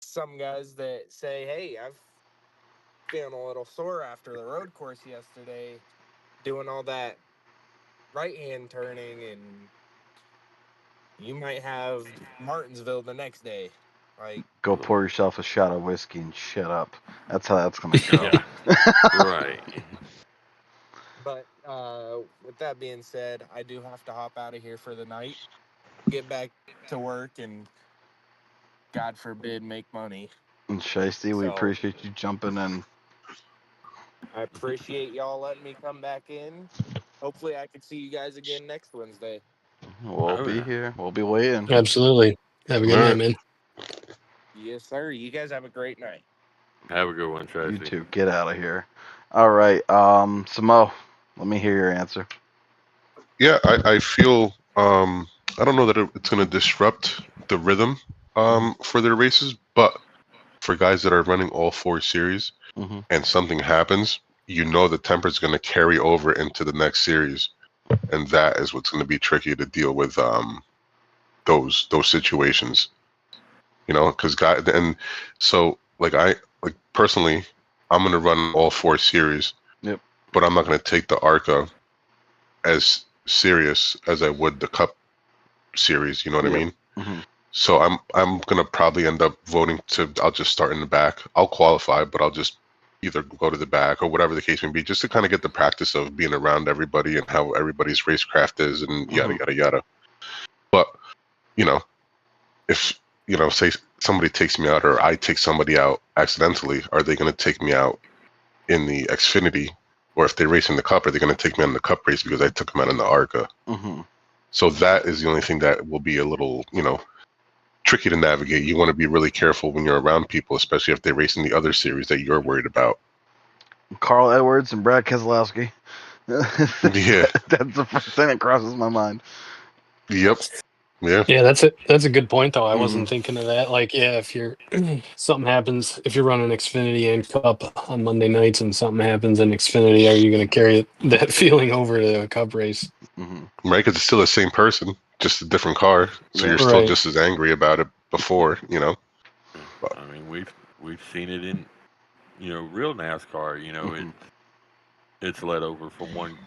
Some guys that say, "Hey, I've feeling a little sore after the road course yesterday, doing all that right hand turning, and you might have Martinsville the next day." Like, Go pour yourself a shot of whiskey and shut up. That's how that's gonna go. Yeah. Right. but with that being said, I do have to hop out of here for the night, get back to work, and God forbid make money. And Shiesty, we So appreciate you jumping in. I appreciate y'all letting me come back in. Hopefully, I can see you guys again next Wednesday. We'll Oh be yeah. here. We'll be waiting. Absolutely. Have a All good night, right. man. Yes, sir. You guys have a great night. Have a good one, You Tracy. two, get out of here. All right, Samo, let me hear your answer. Yeah, I feel I don't know that it's going to disrupt the rhythm for their races, but for guys that are running all 4 series Mm-hmm. and something happens, the temper's going to carry over into the next series. and that is what's going to be tricky to deal with those situations. You know, because and so like personally, I'm going to run all 4 series. Yep. But I'm not going to take the ARCA as serious as I would the Cup series. You know what I Yep. mean? Mm-hmm. So I'm gonna probably end up voting to. I'll just start in the back. I'll qualify, but I'll just either go to the back or whatever the case may be, just to kind of get the practice of being around everybody and how everybody's racecraft is and yada yada yada. But you know, if say somebody takes me out or I take somebody out accidentally, are they gonna take me out in the Xfinity? Or if they race in the Cup, are they gonna take me out in the Cup race because I took them out in the ARCA? Mm-hmm. So that is the only thing that will be a little, tricky to navigate. You want to be really careful when you're around people, especially if they race in the other series that you're worried about. Carl Edwards and Brad Keselowski. Yeah. That's the first thing that crosses my mind. Yep. Yeah. Yeah, that's a good point though. I wasn't Mhm. thinking of that. Like, yeah, if you're something happens, if you're running Xfinity and Cup on Monday nights and something happens in Xfinity, are you going to carry that feeling over to a Cup race? Mhm. Right, because it's still the same person, just a different car. So Yep. you're still Right. just as angry about it before, But, I mean, we've seen it in real NASCAR. Mhm. It's led over from one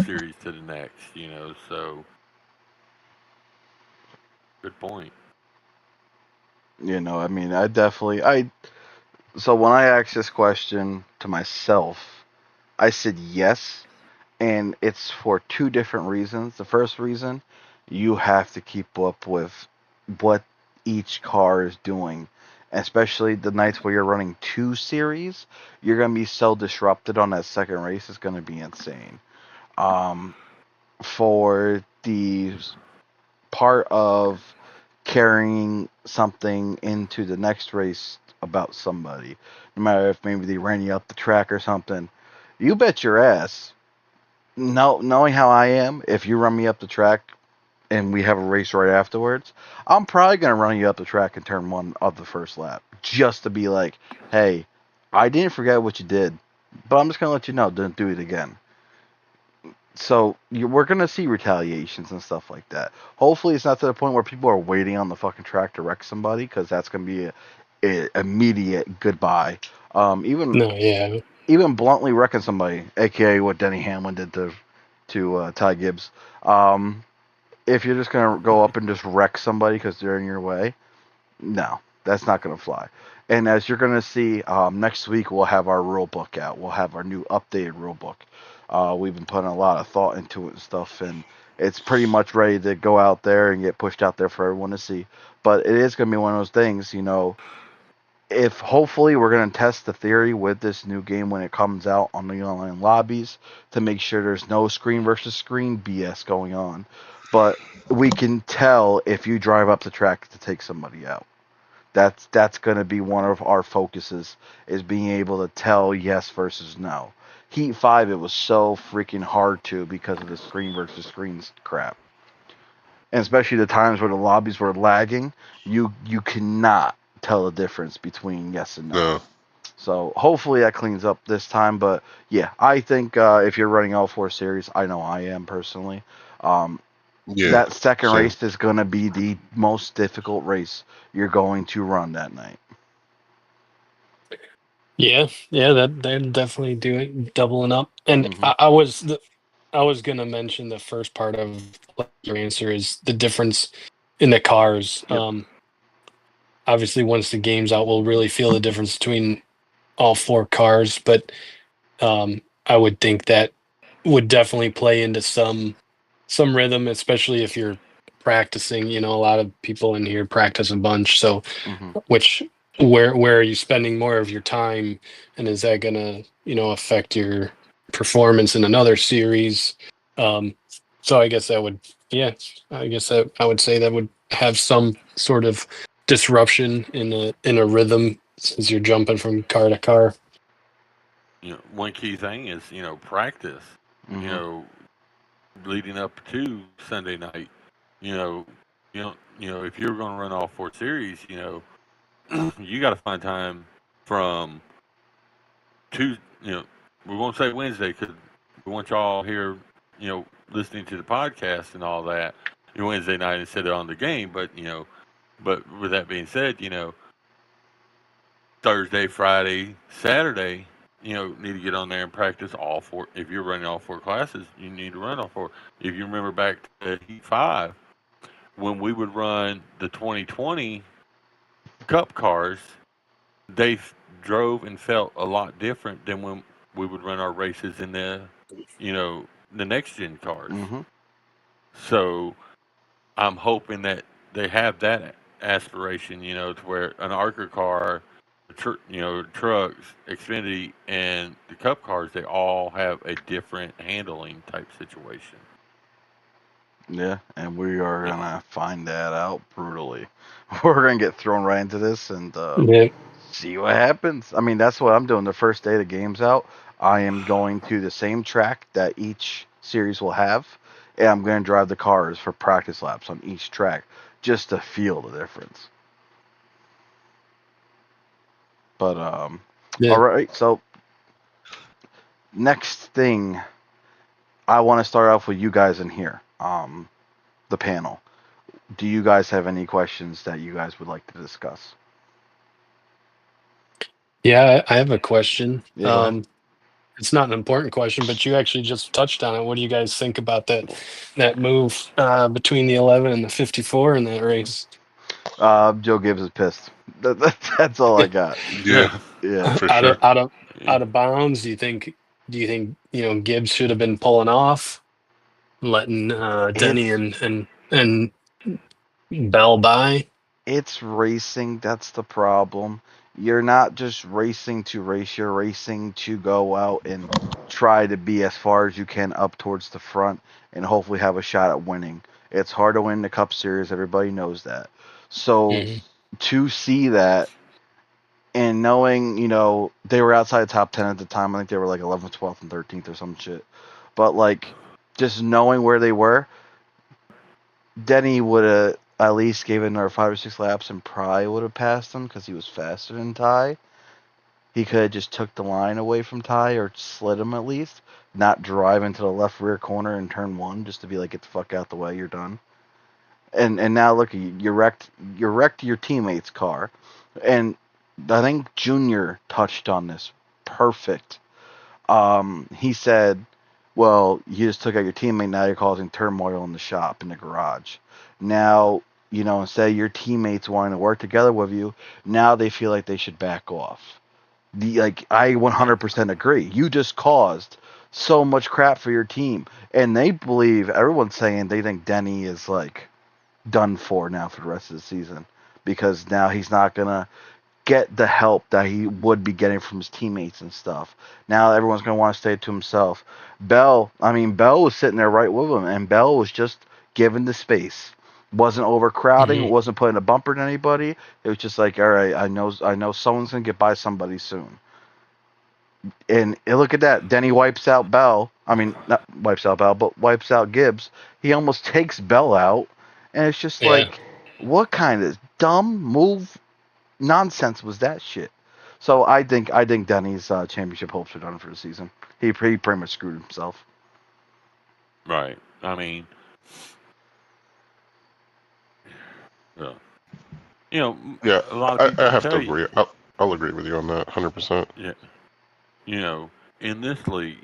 series to the next. So good point. I mean, I so when I asked this question to myself, I said yes, and it's for 2 different reasons. The first reason, you have to keep up with what each car is doing, especially the nights where you're running 2 series. You're gonna be so disrupted on that second race. It's gonna be insane. Um, for the part of carrying something into the next race about somebody, no matter if maybe they ran you up the track or something, you bet your ass. No, knowing how I am, if you run me up the track and we have a race right afterwards, I'm probably gonna run you up the track in turn 1 of the first lap, just to be like, hey, I didn't forget what you did, but I'm just gonna let you know, don't do it again. So we're gonna see retaliations and stuff like that. Hopefully, it's not to the point where people are waiting on the fucking track to wreck somebody, because that's gonna be a immediate goodbye. Even No, yeah. even bluntly wrecking somebody, aka what Denny Hamlin did to Ty Gibbs. Um, if you're just gonna go up and just wreck somebody because they're in your way, no, that's not gonna fly. And as you're gonna see, next week we'll have our rule book out. We'll have our new updated rule book. We've been putting a lot of thought into it and stuff, and it's pretty much ready to go out there and get pushed out there for everyone to see. But it is gonna be one of those things, if hopefully we're going to test the theory with this new game when it comes out on the online lobbies to make sure there's no screen versus screen BS going on. But we can tell if you drive up the track to take somebody out. That's going to be one of our focuses, is being able to tell yes versus no. Heat 5, it was so freaking hard to, because of the screen versus screens crap. And especially the times where the lobbies were lagging, you cannot tell the difference between yes and no. no. So hopefully that cleans up this time. But yeah, I think if you're running all 4 series, I know I am personally. Um, Yeah. that second Same. race is going to be the most difficult race you're going to run that night. Yeah, yeah, that definitely do it, doubling up. And Mm-hmm. I was gonna mention the first part of your answer is the difference in the cars. Yep. Obviously, once the game's out, we'll really feel the difference between all 4 cars. But I would think that would definitely play into some rhythm, especially if you're practicing. A lot of people in here practice a bunch, so Mm-hmm. which where are you spending more of your time, and is that gonna affect your performance in another series? um so I guess that would, yeah, I guess that I would say that would have some sort of disruption in a rhythm, since you're jumping from car to car. One key thing is practice. You Mm-hmm. know, leading up to Sunday night. You know, if you're going to run all 4 series, you got to find time from Tuesday. We won't say Wednesday because we want y'all here. listening to the podcast and all that Wednesday night instead of on the game. But but with that being said, Thursday, Friday, Saturday, need to get on there and practice all four. If you're running all four classes, you need to run all four. If you remember back to Heat 5, when we would run the 2020 Cup cars, they drove and felt a lot different than when we would run our races in you know, the next gen cars. Mm-hmm. So I'm hoping that they have that aspiration, to where an ARCA car, trucks, Xfinity, and the Cup cars, they all have a different handling type situation. Yeah, and we are Yeah. gonna find that out brutally. We're gonna get thrown right into this and Yeah. see what happens. I mean, that's what I'm doing. The first day the game's out, I am going to the same track that each series will have, and I'm going to drive the cars for practice laps on each track just to feel the difference. But all Yeah. right. So next thing, I want to start off with you guys in here, the panel. Do you guys have any questions that you guys would like to discuss? Yeah, I have a question. Yeah, go ahead. It's not an important question, but you actually just touched on it. What do you guys think about that move between the 11 and the 54 in that race? Joe Gibbs is pissed. That's all I got. Yeah, Yeah. for out sure. of out of Yeah. out of bounds? Do you think Gibbs should have been pulling off, letting Denny It's and Bell by? it's racing. That's the problem. You're not just racing to race. You're racing to go out and try to be as far as you can up towards the front and hopefully have a shot at winning. It's hard to win the Cup Series. Everybody knows that. So Hmm. to see that and knowing, they were outside the top 10 at the time. I think they were like 11th, 12th, and 13th or some shit. But like just knowing where they were, Denny would have at least given another 5 or 6 laps and probably would have passed him because he was faster than Ty. He could have just took the line away from Ty or slid him at least, not drive into the left rear corner in turn one just to be like, get the fuck out the way, you're done. And now look, you wrecked your teammate's car, and I think Junior touched on this perfect. He said, well, you just took out your teammate, now you're causing turmoil in the shop, in the garage. Now, instead of your teammates wanting to work together with you, now they feel like they should back off. I Yeah. 100% agree. You just caused so much crap for your team, and they believe everyone's saying they think Denny is like done for now for the rest of the season because now he's not gonna get the help that he would be getting from his teammates and stuff. Now everyone's going to want to stay to himself. Bell was sitting there right with him, and Bell was just given the space. Wasn't overcrowding, Hmm. wasn't putting a bumper to anybody. It was just like, all right, I know someone's going to get by somebody soon. And look at that. Denny wipes out Bell. I mean, not wipes out Bell, but wipes out Gibbs. He almost takes Bell out. And it's just Yeah. like, what kind of dumb move nonsense was that shit? So I think Denny's championship hopes are done for the season. He pretty much screwed himself. Right. I mean, yeah. Yeah, A lot of I people have to tell you, agree. I'll agree with you on that, 100%. yeah, you know, in this league,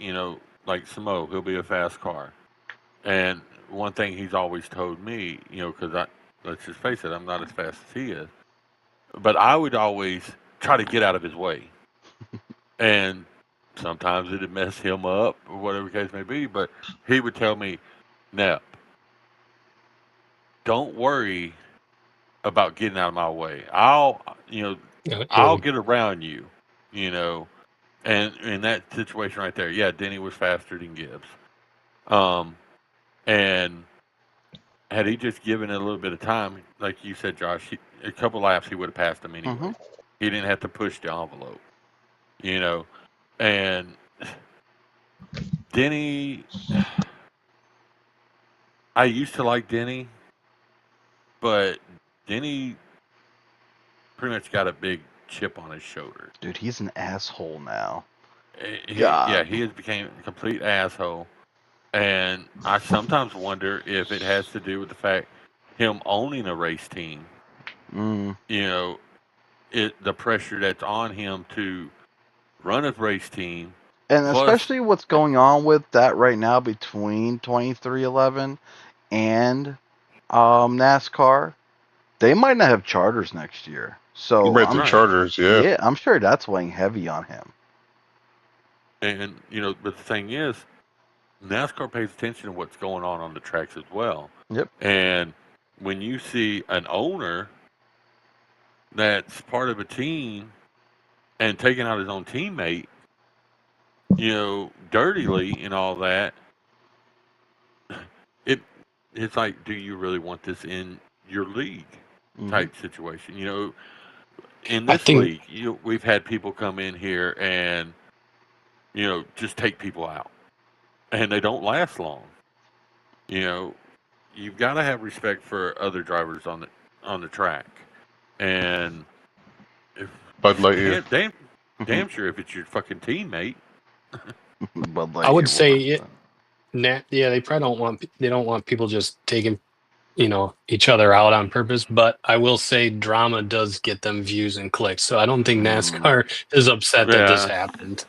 like Samo, he'll be a fast car. And one thing he's always told me, because let's just face it, I'm not as fast as he is. But I would always try to get out of his way. And sometimes it'd mess him up or whatever the case may be. But he would tell me, Nep, don't worry about getting out of my way. I'll Yeah. get around you, you know. And in that situation right there, yeah, Denny was faster than Gibbs. Um, and had he just given it a little bit of time, like you said, Josh, a couple laps he would have passed him Mm-hmm. anyway. He didn't have to push the envelope, you know. And Denny, I used to like Denny, but Denny pretty much got a big chip on his shoulder. Dude, he's an asshole now. Yeah, God. he has became a complete asshole. And I sometimes wonder if it has to do with the fact him owning a race team. Mm. You know, the pressure that's on him to run a race team, And plus, especially what's going on with that right now between 2311 and NASCAR, they might not have charters next year. So Right, the right, charters, yeah. I'm sure that's weighing heavy on him. and but the thing is, NASCAR pays attention to what's going on the tracks as well. Yep. And when you see an owner that's part of a team and taking out his own teammate, dirtily and all that, it's like, do you really want this in your league type situation? In I this think league, we've had people come in here and just take people out, and they don't last long. You've got to have respect for other drivers on the track, and if Bud Lightyear. damn sure if it's your fucking teammate. Bud Lightyear I would will say have that. yeah, they probably don't want people just taking each other out on purpose, but I will say drama does get them views and clicks. So I don't think NASCAR is upset that this Yeah. happened.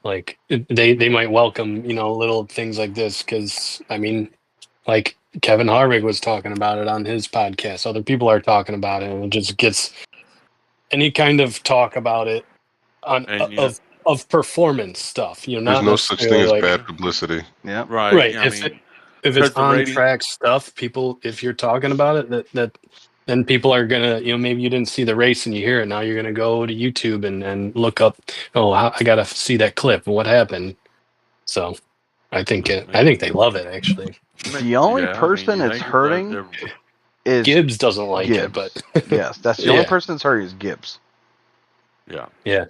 Like they might welcome, little things like this because I mean, like Kevin Harvick was talking about it on his podcast. Other people are talking about it, and it just gets any kind of talk about it on And of performance stuff. There's Not no such thing necessarily as like bad publicity. Yeah. right. right. I mean, If it's because the on rating, track stuff, people, if you're talking about it, that then people are gonna, maybe you didn't see the race and you hear it. Now you're gonna go to YouTube and look up. Oh, I gotta see that clip. What happened? So, I think they love it actually. The only yeah, I mean, person you it's think hurting is Gibbs doesn't like Gibbs. it, but Yes, that's the Yeah. only person that's hurting is Gibbs. yeah.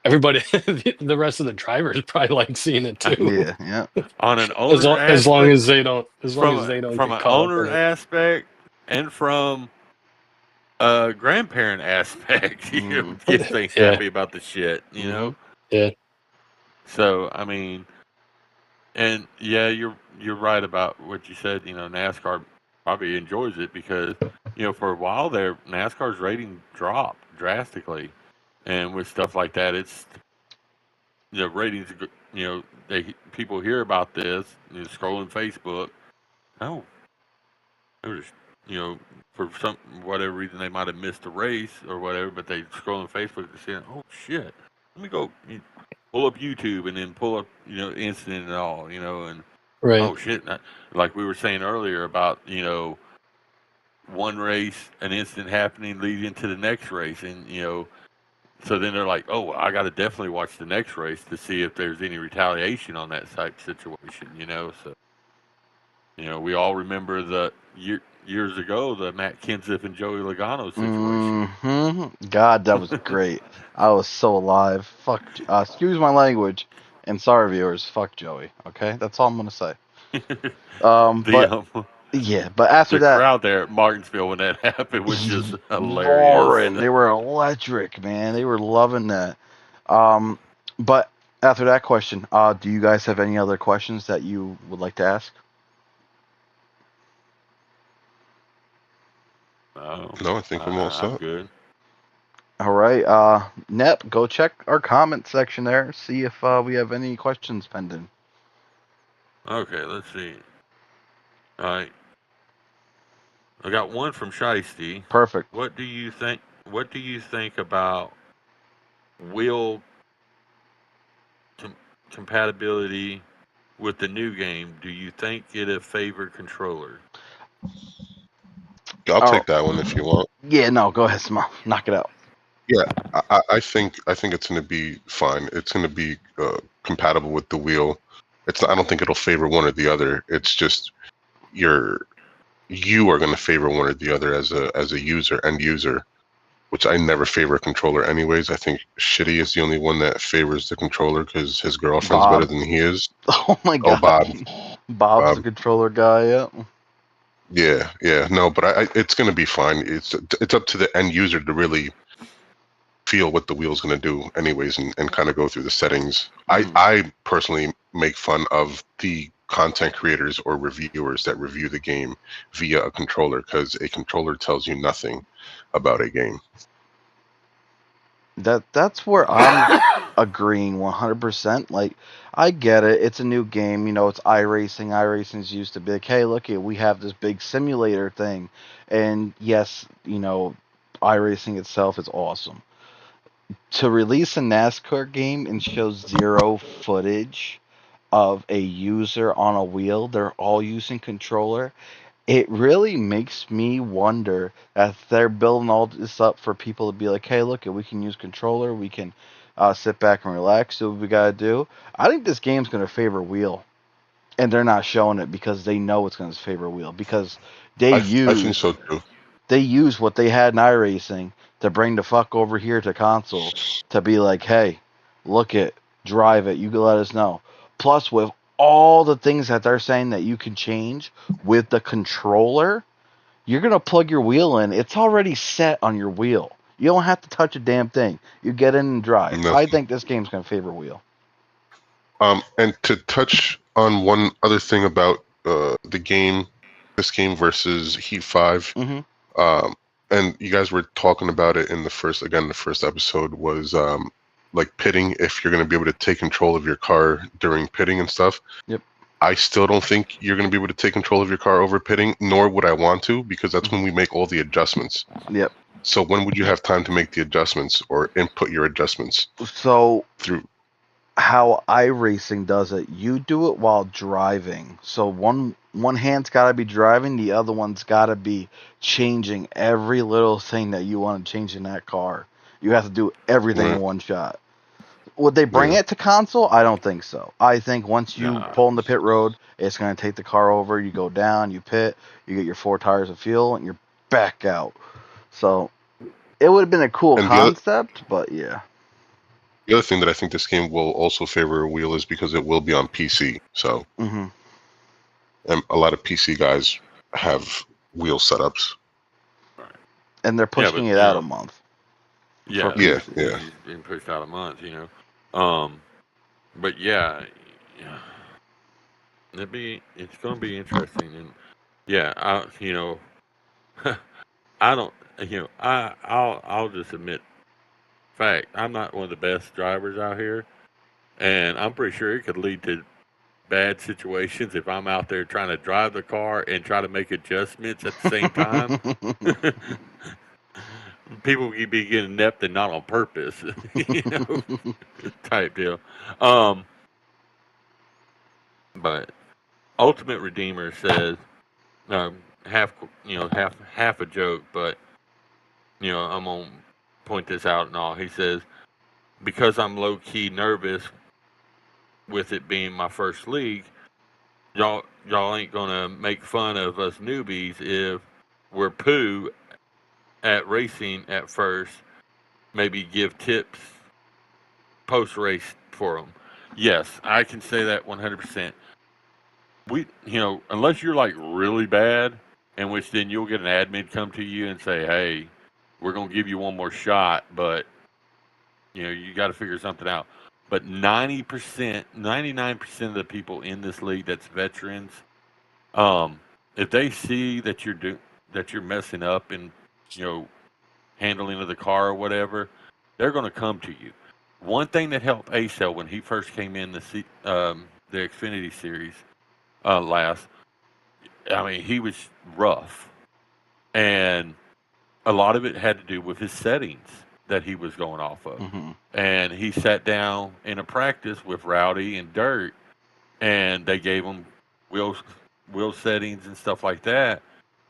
everybody, the rest of the drivers probably like seeing it too. Yeah. On an owner As long aspect, as they don't, from get an caught up owner in it. aspect, and from a grandparent aspect, kids ain't happy about the shit, Yeah. So I mean, and yeah, you're right about what you said. NASCAR probably enjoys it because for a while there, NASCAR's rating dropped drastically, and with stuff like that, it's ratings. People hear about this, scrolling Facebook. Oh, they were just for some whatever reason they might have missed a race or whatever, but they scrolling Facebook and saying, "Oh shit, let me go." Pull up YouTube and then pull up, incident and all, and Right. oh shit, like we were saying earlier about, one race, an incident happening leading to the next race, and so then they're like, oh, I got to definitely watch the next race to see if there's any retaliation on that type situation, So, we all remember the years ago the Matt Kenseth and Joey Logano situation. God, that was great. I was so alive. Fuck. Excuse my language, and sorry, viewers. Fuck Joey. Okay, that's all I'm gonna say. But after the that, crowd there at Martinsville when that happened was just hilarious. roaring. They were electric, man. They were loving that. But after that question, do you guys have any other questions that you would like to ask? No, I think I'm all set. I'm good. All right, Nep, go check our comment section there. See if we have any questions pending. Okay, let's see. All right, I got one from Shiesty. Perfect. What do you think? What do you think about wheel compatibility with the new game? Do you think it'll favor controller? I'll take that one if you want. Yeah, no, go ahead, Small. Knock it out. Yeah, I think it's going to be fine. It's going to be compatible with the wheel. I don't think it'll favor one or the other. It's just you are going to favor one or the other as a end user, which I never favor a controller anyways. I think Shitty is the only one that favors the controller because his girlfriend's better than he is. Oh my god. Bob. Bob's the controller guy. Yeah. Yeah. No, but it's going to be fine. It's up to the end user to really feel what the wheel's going to do anyways, and kind of go through the settings. Mhm. I personally make fun of the content creators or reviewers that review the game via a controller, because a controller tells you nothing about a game. That's where I'm agreeing 100%. Like, I get it. It's a new game. You know, it's iRacing. iRacing's used to be like, hey, look, we have this big simulator thing, and yes, you know, iRacing itself is awesome. To release a NASCAR game and show zero footage of a user on a wheel, they're all using controller. It really makes me wonder if they're building all this up for people to be like, hey, look, we can use controller, we can sit back and relax, do what we gotta do. I think this game's gonna favor wheel, and they're not showing it because they know it's gonna favor wheel because they I think use so too. they use what they had in iRacing to bring the fuck over here to console to be like, hey, look it, drive it, you can let us know. Plus, with all the things that they're saying that you can change with the controller, you're gonna plug your wheel in. It's already set on your wheel. You don't have to touch a damn thing. You get in and drive. I Nothing. think this game's gonna favor wheel. And to touch on one other thing about the game, this game versus Heat 5, Mm-hmm. and you guys were talking about it in the first episode was like pitting, if you're going to be able to take control of your car during pitting and stuff. Yep. I still don't think you're going to be able to take control of your car over pitting, nor would I want to, because that's when we make all the adjustments. Yep. So when would you have time to make the adjustments or input your adjustments So through? how iRacing does it, you do it while driving. So one hand's got to be driving, the other one's got to be changing every little thing that you want to change in that car. You have to do everything in Right. one shot. Would they bring Yeah. it to console? I don't think so. I think once you Nah. pull in the pit road, it's going to take the car over. You go down, you pit, you get your 4 tires of fuel, and you're back out. So it would have been a cool And concept, but yeah. the other thing that I think this game will also favor a wheel is because it will be on PC. So Hmm. a lot of PC guys have wheel setups. And they're Yeah, pushing but it out a month for yeah, Yeah, PC. yeah. he's been pushed out a month, you know. But yeah, it's gonna be interesting, and yeah, I don't, I'll just admit, fact, I'm not one of the best drivers out here, and I'm pretty sure it could lead to bad situations if I'm out there trying to drive the car and try to make adjustments at the same time. People could be getting inept and not on purpose, you know, type deal. Um, but Ultimate Redeemer says half, half a joke, but I'm gonna point this out and all. He says because I'm low key nervous with it being my first league, y'all ain't gonna make fun of us newbies if we're poo at racing at first. Maybe give tips post race for them. Yes, I can say that 100%. Unless you're like really bad, in which then you'll get an admin come to you and say, "Hey, we're gonna give you one more shot, but you got to figure something out." But 90%, 99% of the people in this league that's veterans, um, if they see that that you're messing up and you know handling of the car or whatever, they're going to come to you. One thing that helped Acel when he first came in the Xfinity Series last, I mean, he was rough, and a lot of it had to do with his settings that he was going off of. Hmm. And he sat down in a practice with Rowdy and Dirt, and they gave him wheel wheel settings and stuff like that,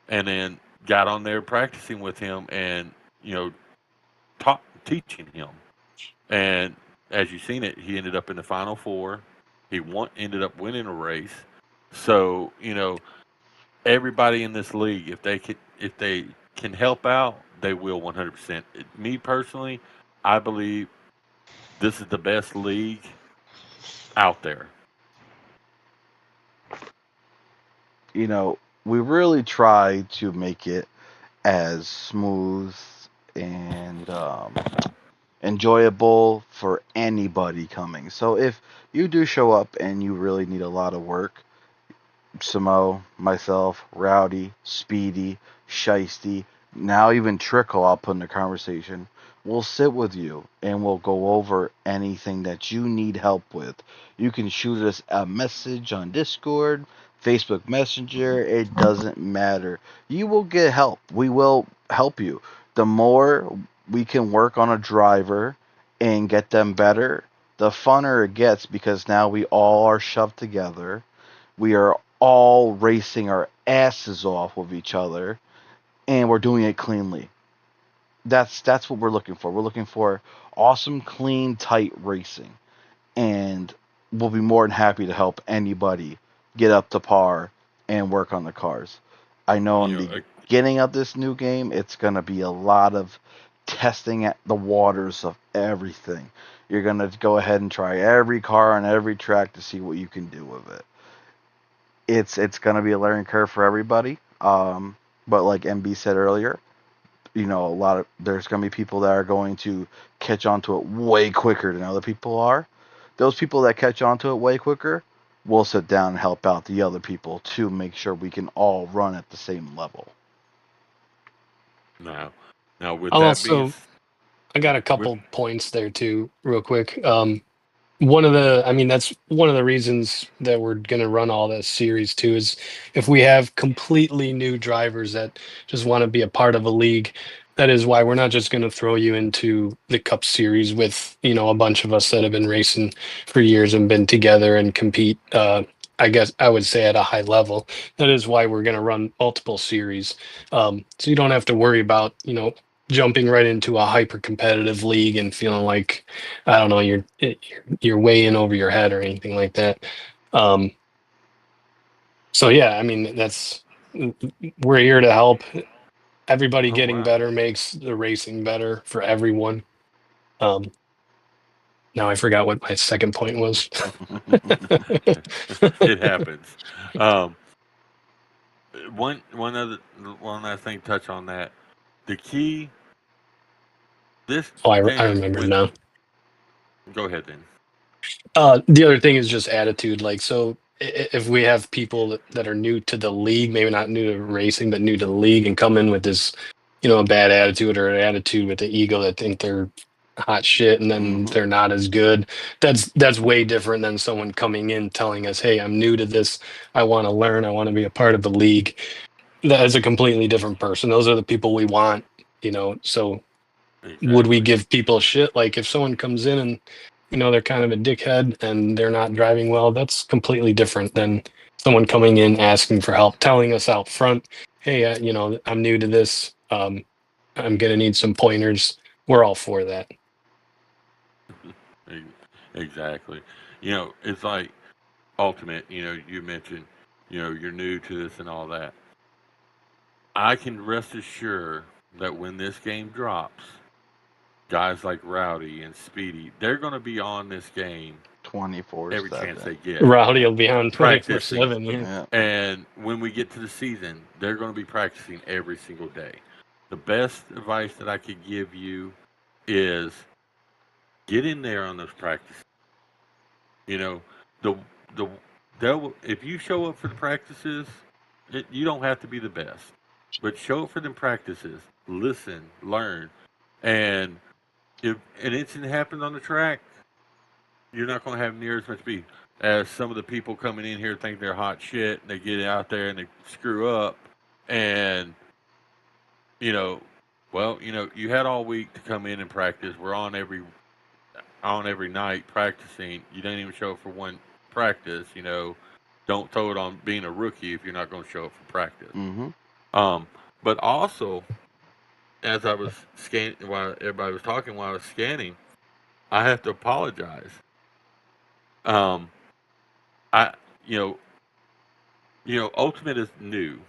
and then got on there practicing with him and you know teaching him. And as you've seen it, he ended up in the final four. Ended up winning a race. So everybody in this league, if they can help out, they will 100%. Me personally, I believe this is the best league out there. You know, we really try to make it as smooth and enjoyable for anybody coming. So if you do show up and you really need a lot of work, Samo, myself, Rowdy, Speedy, Shiesty, now even Trickle, I'll put in the conversation. We'll sit with you and we'll go over anything that you need help with. You can shoot us a message on Discord, Facebook Messenger, it doesn't matter. You will get help. We will help you. The more we can work on a driver and get them better, the funner it gets because now we all are shoved together, we are all racing our asses off with each other, and we're doing it cleanly. That's what we're looking for. We're looking for awesome, clean, tight racing, and we'll be more than happy to help anybody get up to par and work on the cars. I know in You know, the beginning of this new game, it's going to be a lot of testing at the waters of everything. You're going to go ahead and try every car on every track to see what you can do with it. It's going to be a learning curve for everybody. But like MB said earlier, a lot of there's going to be people that are going to catch on to it way quicker than other people are. Those people that catch on to it way quicker will sit down and help out the other people to make sure we can all run at the same level. now with I'll that being also, I got a with couple points there too, real quick. That's one of the reasons that we're going to run all this series too, is if we have completely new drivers that just want to be a part of a league. That is why we're not just going to throw you into the Cup Series with, a bunch of us that have been racing for years and been together and compete. I guess I would say at a high level. That is why we're going to run multiple series. So you don't have to worry about, jumping right into a hyper competitive league and feeling like, I don't know, you're way in over your head or anything like that. So yeah, we're here to help. Everybody oh getting wow, better makes the racing better for everyone. Um, Now I forgot what my second point was. it happens. Um, one other thing touch on that. The key this Oh, I game remember with now. go ahead then. The other thing is just attitude. Like, so if we have people that are new to the league, maybe not new to racing, but new to the league and come in with this, a bad attitude or an attitude with the ego that think they're hot shit and then they're not as good. That's way different than someone coming in telling us, "Hey, I'm new to this. I want to learn. I want to be a part of the league." That is a completely different person. Those are the people we want, So would we Exactly. give people shit? Like if someone comes in and they're kind of a dickhead and they're not driving well, that's completely different than someone coming in asking for help, telling us out front, hey, I'm new to this, I'm gonna need some pointers. We're all for that. E- Exactly. It's like ultimate. You mentioned, you're new to this and all that. I can rest assured that when this game drops, guys like Rowdy and Speedy, they're going to be on this game every chance 24/7. they get, Rowdy will be on practicing. 24/7. Yeah. Yeah. And when we get to the season, they're going to be practicing every single day. The best advice that I could give you is get in there on those practices. You know, the the they'll if you show up for the practices, you don't have to be the best, but show up for them practices. Listen, learn, and if an incident happens on the track, you're not going to have near as much speed as some of the people coming in here think they're hot shit. And they get out there and they screw up, and you know, you had all week to come in and practice. We're on every night practicing. You didn't even show up for one practice. Don't throw it on being a rookie if you're not going to show up for practice. Mm-hmm. Um, but also, as I was scanning while everybody was talking, while I was scanning, I have to apologize. Um, I, you know, Ultimate is new,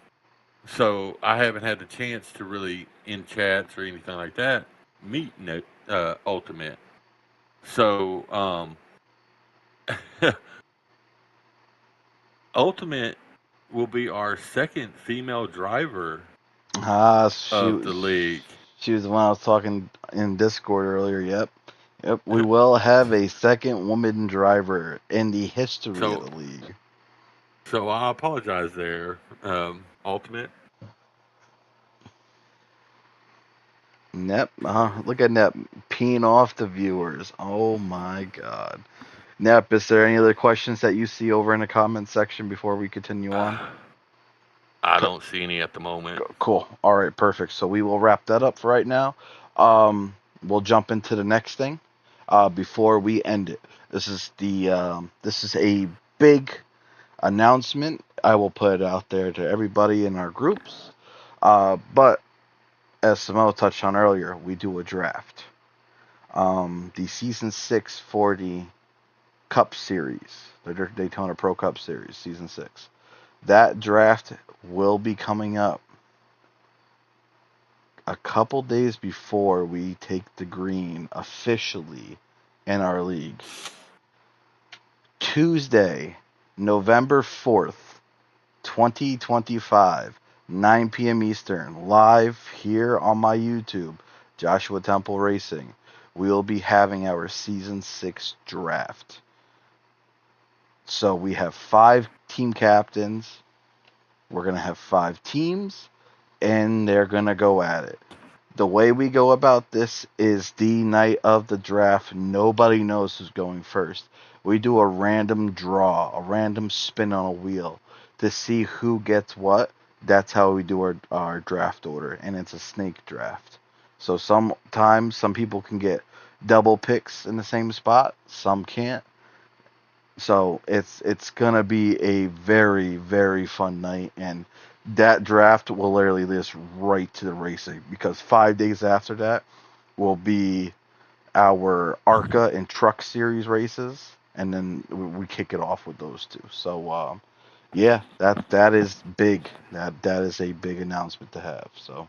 so I haven't had the chance to really in chats or anything like that meet Ultimate. So, Ultimate will be our second female driver Ah, of the league. she was the one I was talking in Discord earlier. Yep. Yep, we will have a second woman driver in the history of So, the league. so I apologize there, Ultimate. Nep, look at Nep peeing off the viewers. Oh my god. Nep, is there any other questions that you see over in the comment section before we continue on? I don't see any at the moment. Cool. All right, perfect. So we will wrap that up for right now. We'll jump into the next thing. Before we end it, this is a big announcement. I will put it out there to everybody in our groups. But as Samo touched on earlier, we do a draft. The season 640 Cup Series, the Daytona Pro Cup Series, season 6. That draft will be coming up a couple days before we take the green officially in our league. Tuesday, November 4th, 2025, 9 p.m. Eastern, live here on my YouTube, Joshua Temple Racing. We will be having our season 6 draft. So we have 5 team captains. We're going to have 5 teams, and they're going to go at it. The way we go about this is the night of the draft. Nobody knows who's going first. We do a random draw, a random spin on a wheel to see who gets what. That's how we do our draft order, and it's a snake draft. So sometimes some people can get double picks in the same spot, some can't. So it's gonna be a very, very fun night, and that draft will literally lead us right to the racing, because 5 days after that will be our ARCA and Truck Series races, and then we kick it off with those two. So yeah, that is big. That is a big announcement to have. So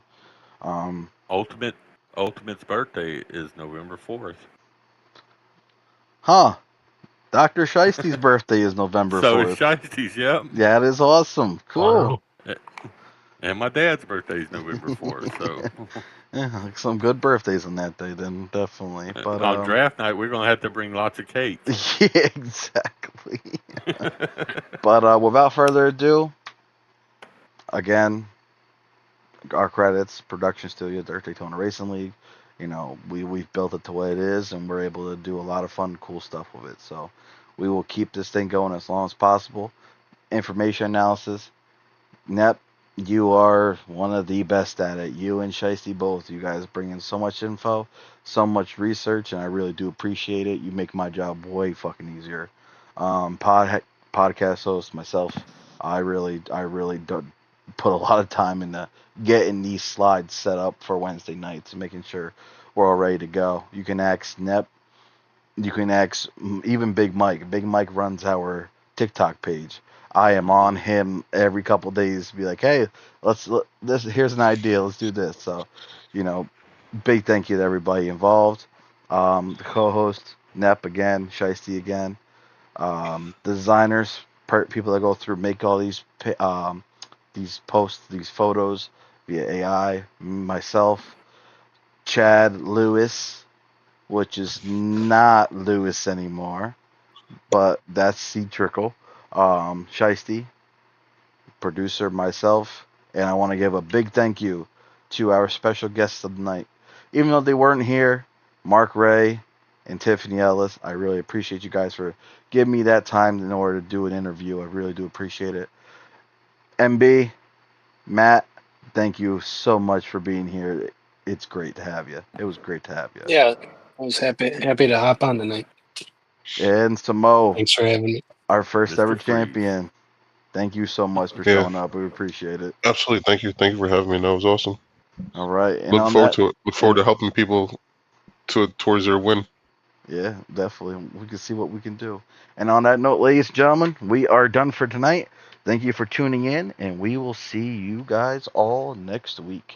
um, Ultimate Ultimate's birthday is November 4th. huh? Dr. Sheisty's birthday is November So is 4th. Shiesty's, yep. That is awesome. Cool. Wow. And my dad's birthday is November 4th. So Yeah, like some good birthdays on that day, then definitely. But on draft night, we're going to have to bring lots of cake. yeah, exactly. But without further ado, again, our credits, production studio, Daytona Racing League. You know, we've built it to what it is, and we're able to do a lot of fun, cool stuff with it. So we will keep this thing going as long as possible. Information analysis, Nep, you are one of the best at it. You and Shiesty both. You guys bring in so much info, so much research, and I really do appreciate it. You make my job way fucking easier. Podcast host myself, I really do put a lot of time into getting these slides set up for Wednesday nights and making sure we're all ready to go. You can ask Nep. You can ask even Big Mike. Big Mike runs our TikTok page. I am on him every couple days to be like, hey, this here's an idea, let's do this. So, you know, big thank you to everybody involved. The co-host Nep again, Shiesty again. The designers, people that go through make all these posts, these photos via AI. Myself, Chad Lewis, which is not Lewis anymore, but that's C Trickle. Shiesty, producer, myself, and I want to give a big thank you to our special guests of the night. Even though they weren't here, Mark Ray and Tiffany Ellis, I really appreciate you guys for giving me that time in order to do an interview. I really do appreciate it. MB, Matt, thank you so much for being here. It's great to have you. It was great to have you. Yeah, I was happy to hop on tonight. And Samo, Thanks for having me. our first ever Mr. Freeze. champion. Thank you so much for Yeah, showing up. We appreciate it. absolutely. Thank you for having me. That was awesome. All right, and Look on forward that, to it. Look forward to helping people towards their win. yeah, definitely, we can see what we can do. And on that note, ladies and gentlemen, we are done for tonight. Thank you for tuning in, and we will see you guys all next week.